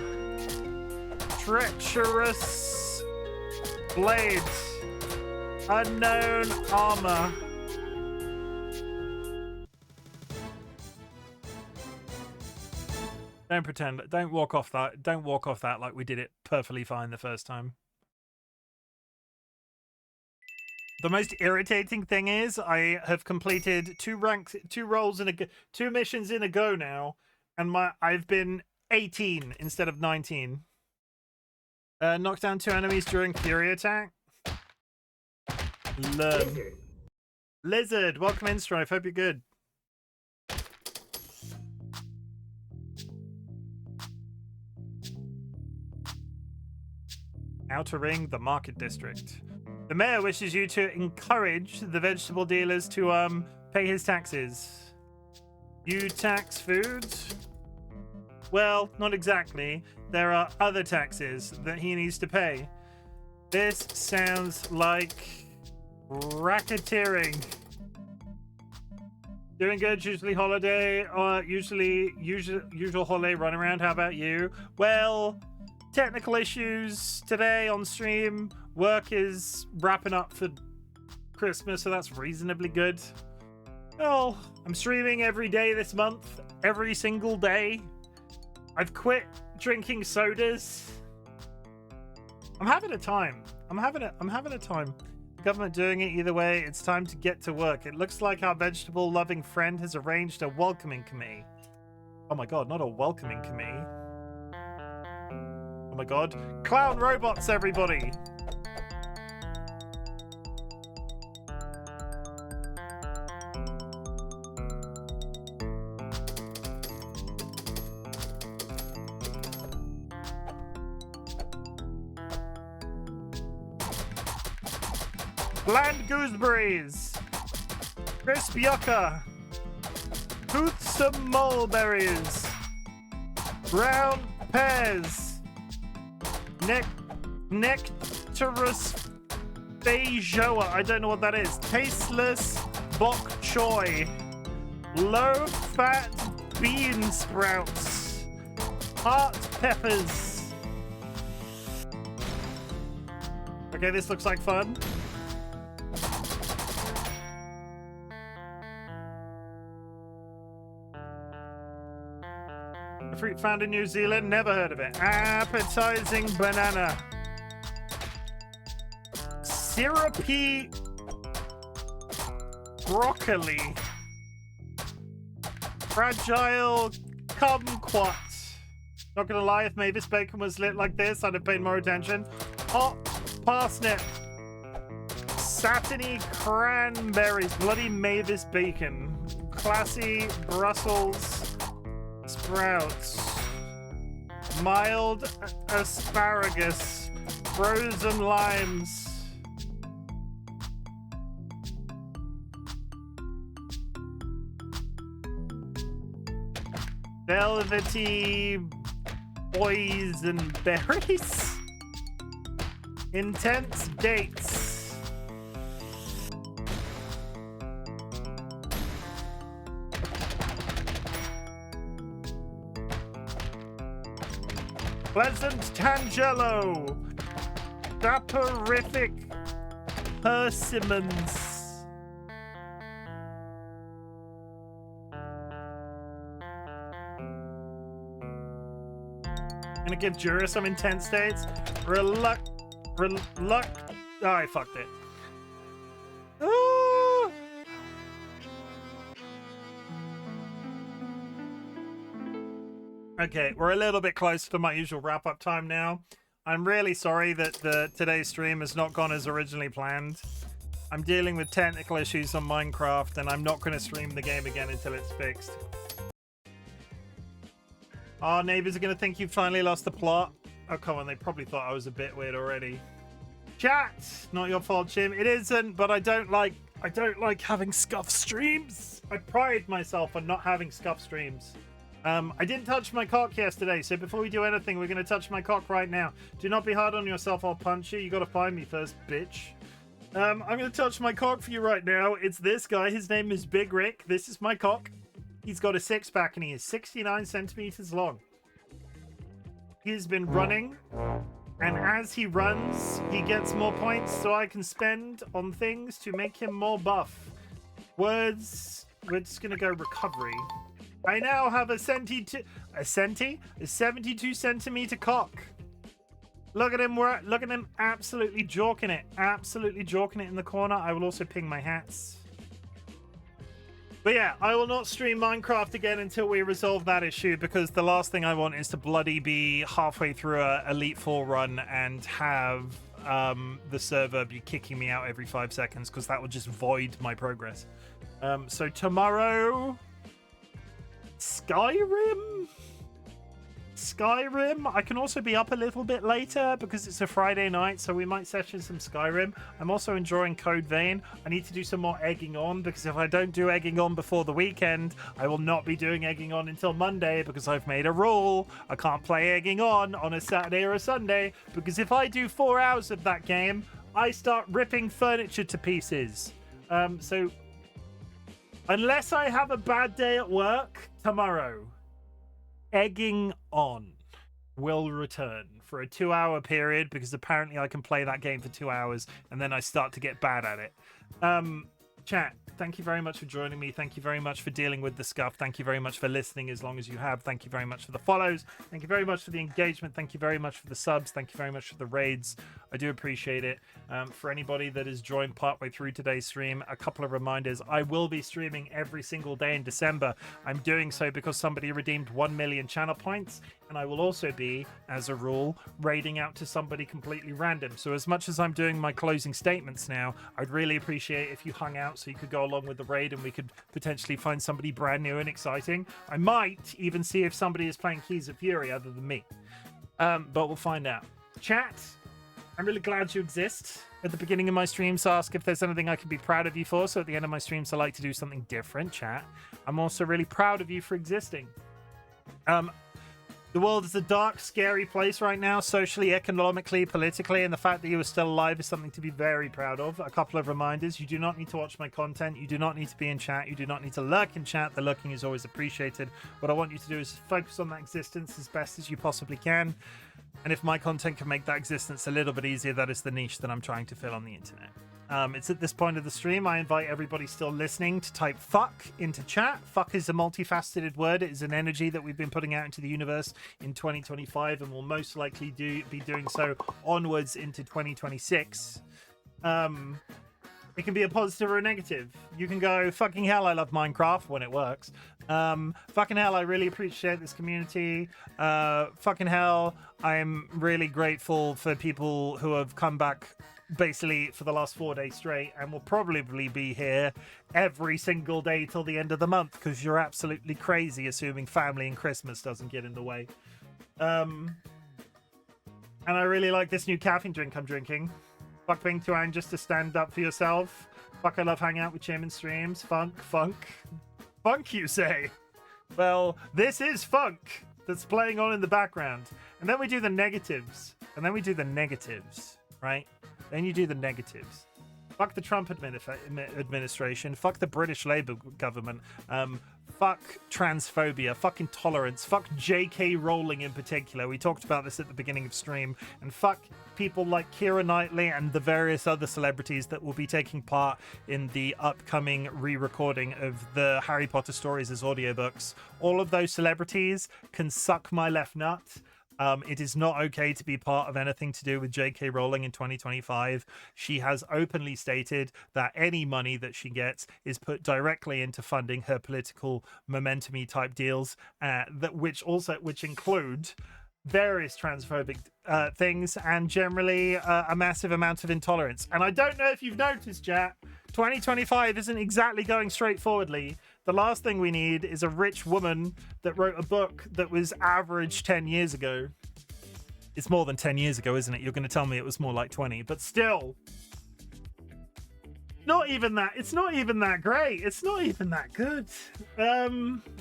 Treacherous blade. Unknown armor. Don't pretend. Don't walk off that. Don't walk off that like we did it perfectly fine the first time. The most irritating thing is I have completed 2 roles in 2 missions in a go now, and I've been 18 instead of 19. Knock down 2 enemies during Fury attack. Learn. Lizard, welcome in, Strife. Hope you're good. Outer Ring, the Market District. The mayor wishes you to encourage the vegetable dealers to pay his taxes. You tax food? Well, not exactly. There are other taxes that he needs to pay. This sounds like racketeering. Doing good, usually holiday, or usual holiday run around. How about you? Well, technical issues today on stream. Work is wrapping up for Christmas, so that's reasonably good. Oh, I'm streaming every day this month, every single day. I've quit drinking sodas. I'm having a time. I'm having a time. The government doing it either way. It's time to get to work. It looks like our vegetable-loving friend has arranged a welcoming committee. Oh my god, not a welcoming committee. Oh my god. Clown robots, everybody! Bland gooseberries, crisp yucca, toothsome mulberries, brown pears, nectarous feijoa, I don't know what that is, tasteless bok choy, low-fat bean sprouts, heart peppers. Okay, this looks like fun. Fruit found in New Zealand, never heard of it. Appetizing banana. Syrupy broccoli. Fragile kumquat. Not gonna lie, if Mavis Bacon was lit like this, I'd have paid more attention. Hot parsnip. Satiny cranberries. Bloody Mavis Bacon. Classy Brussels sprouts, mild asparagus, frozen limes, velvety boysenberries, intense dates. Pleasant Tangelo. Saporific persimmons. Gonna give Jura some intense states. Oh, I fucked it. Ah! Okay, we're a little bit closer to my usual wrap-up time now. I'm really sorry that today's stream has not gone as originally planned. I'm dealing with technical issues on Minecraft, and I'm not going to stream the game again until it's fixed. Our neighbors are going to think you finally lost the plot. Oh, come on, they probably thought I was a bit weird already. Chat! Not your fault, Chim. It isn't, but I don't like having scuff streams. I pride myself on not having scuff streams. I didn't touch my cock yesterday, so before we do anything, we're going to touch my cock right now. Do not be hard on yourself, I'll punch you. You got to find me first, bitch. I'm going to touch my cock for you right now. It's this guy. His name is Big Rick. This is my cock. He's got a six-pack and he is 69 centimeters long. He's been running, and as he runs, he gets more points so I can spend on things to make him more buff. Words, we're just going to go recovery. I now have a 72 centimeter cock. Look at him, look at him absolutely jorking it. Absolutely jorking it in the corner. I will also ping my hats. But yeah, I will not stream Minecraft again until we resolve that issue, because the last thing I want is to bloody be halfway through a Elite Four run and have the server be kicking me out every 5 seconds, because that would just void my progress. So tomorrow, Skyrim. I can also be up a little bit later because it's a Friday night, so we might session some Skyrim. I'm also enjoying Code Vein. I need to do some more egging on, because if I don't do egging on before the weekend, I will not be doing egging on until Monday, because I've made a rule. I can't play egging on a Saturday or a Sunday, because if I do 4 hours of that game, I start ripping furniture to pieces. So unless I have a bad day at work tomorrow, egging on will return for a 2-hour period, because apparently I can play that game for 2 hours and then I start to get bad at it. Chat, thank you very much for joining me. Thank you very much for dealing with the scuff. Thank you very much for listening as long as you have. Thank you very much for the follows. Thank you very much for the engagement. Thank you very much for the subs. Thank you very much for the raids. I do appreciate it. For anybody that has joined partway through today's stream, a couple of reminders. I will be streaming every single day in December. I'm doing so because somebody redeemed 1 million channel points, and I will also be, as a rule, raiding out to somebody completely random. So as much as I'm doing my closing statements now, I'd really appreciate if you hung out so you could go along with the raid and we could potentially find somebody brand new and exciting. I might even see if somebody is playing Keys of Fury other than me. But we'll find out. Chat, I'm really glad you exist. At the beginning of my streams, ask if there's anything I can be proud of you for. So at the end of my streams, I like to do something different, chat. I'm also really proud of you for existing. The world is a dark, scary place right now, socially, economically, politically, and the fact that you are still alive is something to be very proud of. A couple of reminders. You do not need to watch my content. You do not need to be in chat. You do not need to lurk in chat. The lurking is always appreciated. What I want you to do is focus on that existence as best as you possibly can. And if my content can make that existence a little bit easier, that is the niche that I'm trying to fill on the internet. It's at this point of the stream, I invite everybody still listening to type fuck into chat. Fuck is a multifaceted word. It is an energy that we've been putting out into the universe in 2025 and will most likely be doing so onwards into 2026. It can be a positive or a negative. You can go, fucking hell, I love Minecraft, when it works. Fucking hell, I really appreciate this community. Fucking hell, I'm really grateful for people who have come back basically for the last 4 days straight and will probably be here every single day till the end of the month, because you're absolutely crazy assuming family and Christmas doesn't get in the way. And I really like this new caffeine drink I'm drinking. Fuck being too anxious to stand up for yourself. Fuck, I love hanging out with Chim in streams. Funk, you say? Well, this is funk that's playing on in the background. And then we do the negatives. Right? Then you do the negatives. Fuck the Trump administration. Fuck the British Labour government. fuck transphobia, fuck intolerance, fuck J.K. Rowling in particular. We talked about this at the beginning of stream. And fuck people like Keira Knightley and the various other celebrities that will be taking part in the upcoming re-recording of the Harry Potter stories as audiobooks. All of those celebrities can suck my left nut. It is not okay to be part of anything to do with J.K. Rowling in 2025. She has openly stated that any money that she gets is put directly into funding her political momentum-y type deals, which include various transphobic things and generally a massive amount of intolerance. And I don't know if you've noticed, chat, 2025 isn't exactly going straightforwardly. The last thing we need is a rich woman that wrote a book that was average 10 years ago. It's more than 10 years ago, isn't it? You're going to tell me it was more like 20, but still. Not even that. It's not even that great. It's not even that good.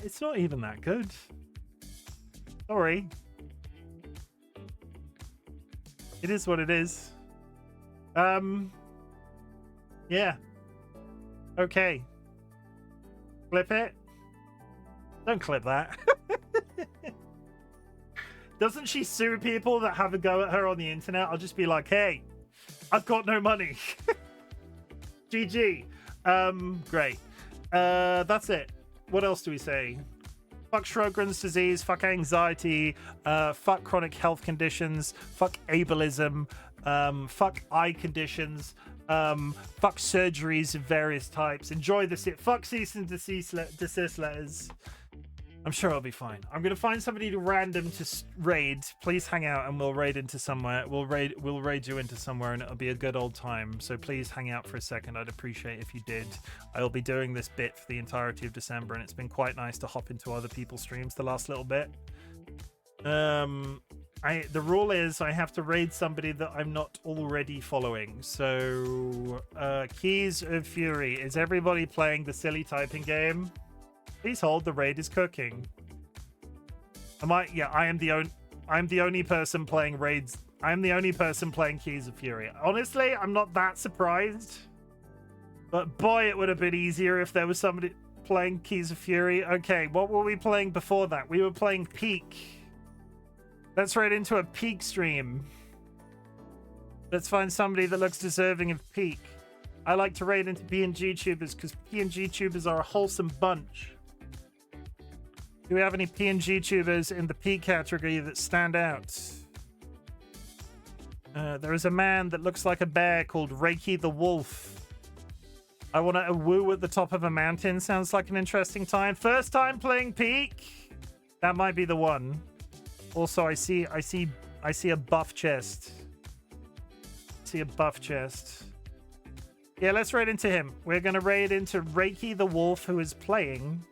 It's not even that good. Sorry. It is what it is. Yeah. Okay. Clip it. Don't clip that. Doesn't she sue people that have a go at her on the internet? I'll just be like, hey, I've got no money. GG. Great. That's it. What else do we say? Fuck Sjogren's disease, fuck anxiety, fuck chronic health conditions, fuck ableism, fuck eye conditions, fuck surgeries of various types. Enjoy the fuck cease and desist letters. I'm sure I'll be fine. I'm gonna find somebody to random to raid. Please hang out and we'll raid into somewhere. We'll raid you into somewhere and it'll be a good old time. So please hang out for a second. I'd appreciate if you did. I'll be doing this bit for the entirety of December and it's been quite nice to hop into other people's streams the last little bit. The rule is I have to raid somebody that I'm not already following. So Keys of Fury. Is everybody playing the silly typing game? Please hold, the raid is cooking. Am I? Yeah, I'm the only person playing raids. I'm the only person playing Keys of Fury. Honestly, I'm not that surprised. But boy, it would have been easier if there was somebody playing Keys of Fury. Okay, what were we playing before that? We were playing Peak. Let's raid into a Peak stream. Let's find somebody that looks deserving of Peak. I like to raid into PNG tubers because PNG tubers are a wholesome bunch. Do we have any PNG tubers in the P category that stand out? There is a man that looks like a bear called Reiki the Wolf. I want to woo at the top of a mountain. Sounds like an interesting time. First time playing Peak. That might be the one. Also, I see a buff chest. See a buff chest. Yeah, let's raid into him. We're going to raid into Reiki the Wolf, who is playing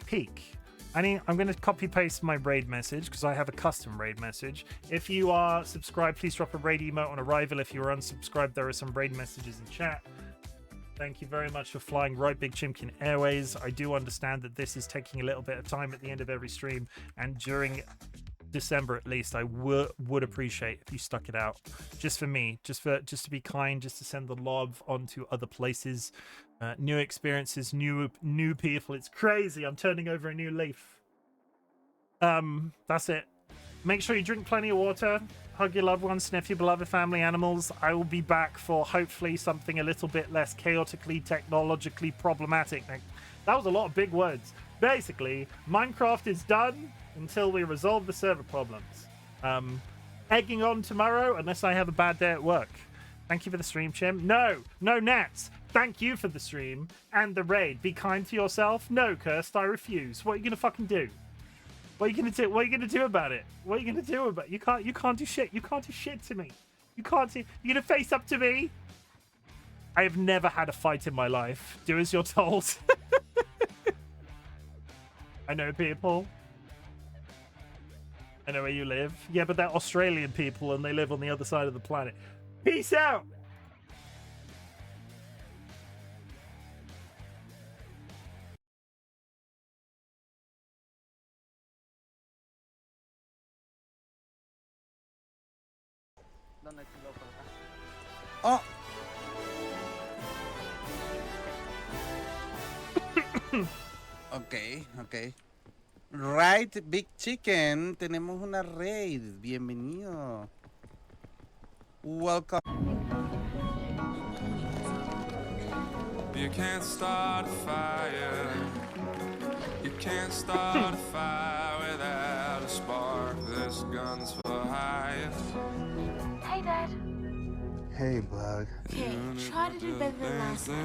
Peak. I'm going to copy paste my raid message because I have a custom raid message. If you are subscribed, please drop a raid emote on arrival. If you are unsubscribed, there are some raid messages in chat. Thank you very much for flying RightBigChimken Airways. I do understand that this is taking a little bit of time at the end of every stream, and during December at least, I would appreciate if you stuck it out, just for me, just to be kind, just to send the love on to other places, new experiences, new people. It's crazy. I'm turning over a new leaf. That's it. Make sure you drink plenty of water, hug your loved ones, sniff your beloved family animals. I will be back for hopefully something a little bit less chaotically, technologically problematic. That was a lot of big words. Basically, Minecraft is done until we resolve the server problems. Egging on tomorrow unless I have a bad day at work. Thank you for the stream, Chim. No Nats. Thank you for the stream and the raid. Be kind to yourself. No, Cursed, I refuse. What are you gonna fucking do? What are you gonna do? What are you gonna do about it? What are you gonna do about it? You can't do shit. You can't do shit to me. You can't. You're gonna face up to me. I have never had a fight in my life. Do as you're told. I know people. I know where you live. Yeah, but they're Australian people and they live on the other side of the planet. Peace out! Oh! Ok, ok. RightBigChimken, tenemos una raid. Bienvenido. Welcome. You can't start a fire. You can't start a fire without a spark. This gun's for hire. Hey, Dad. Hey, Bug. Okay, try to do better than last time.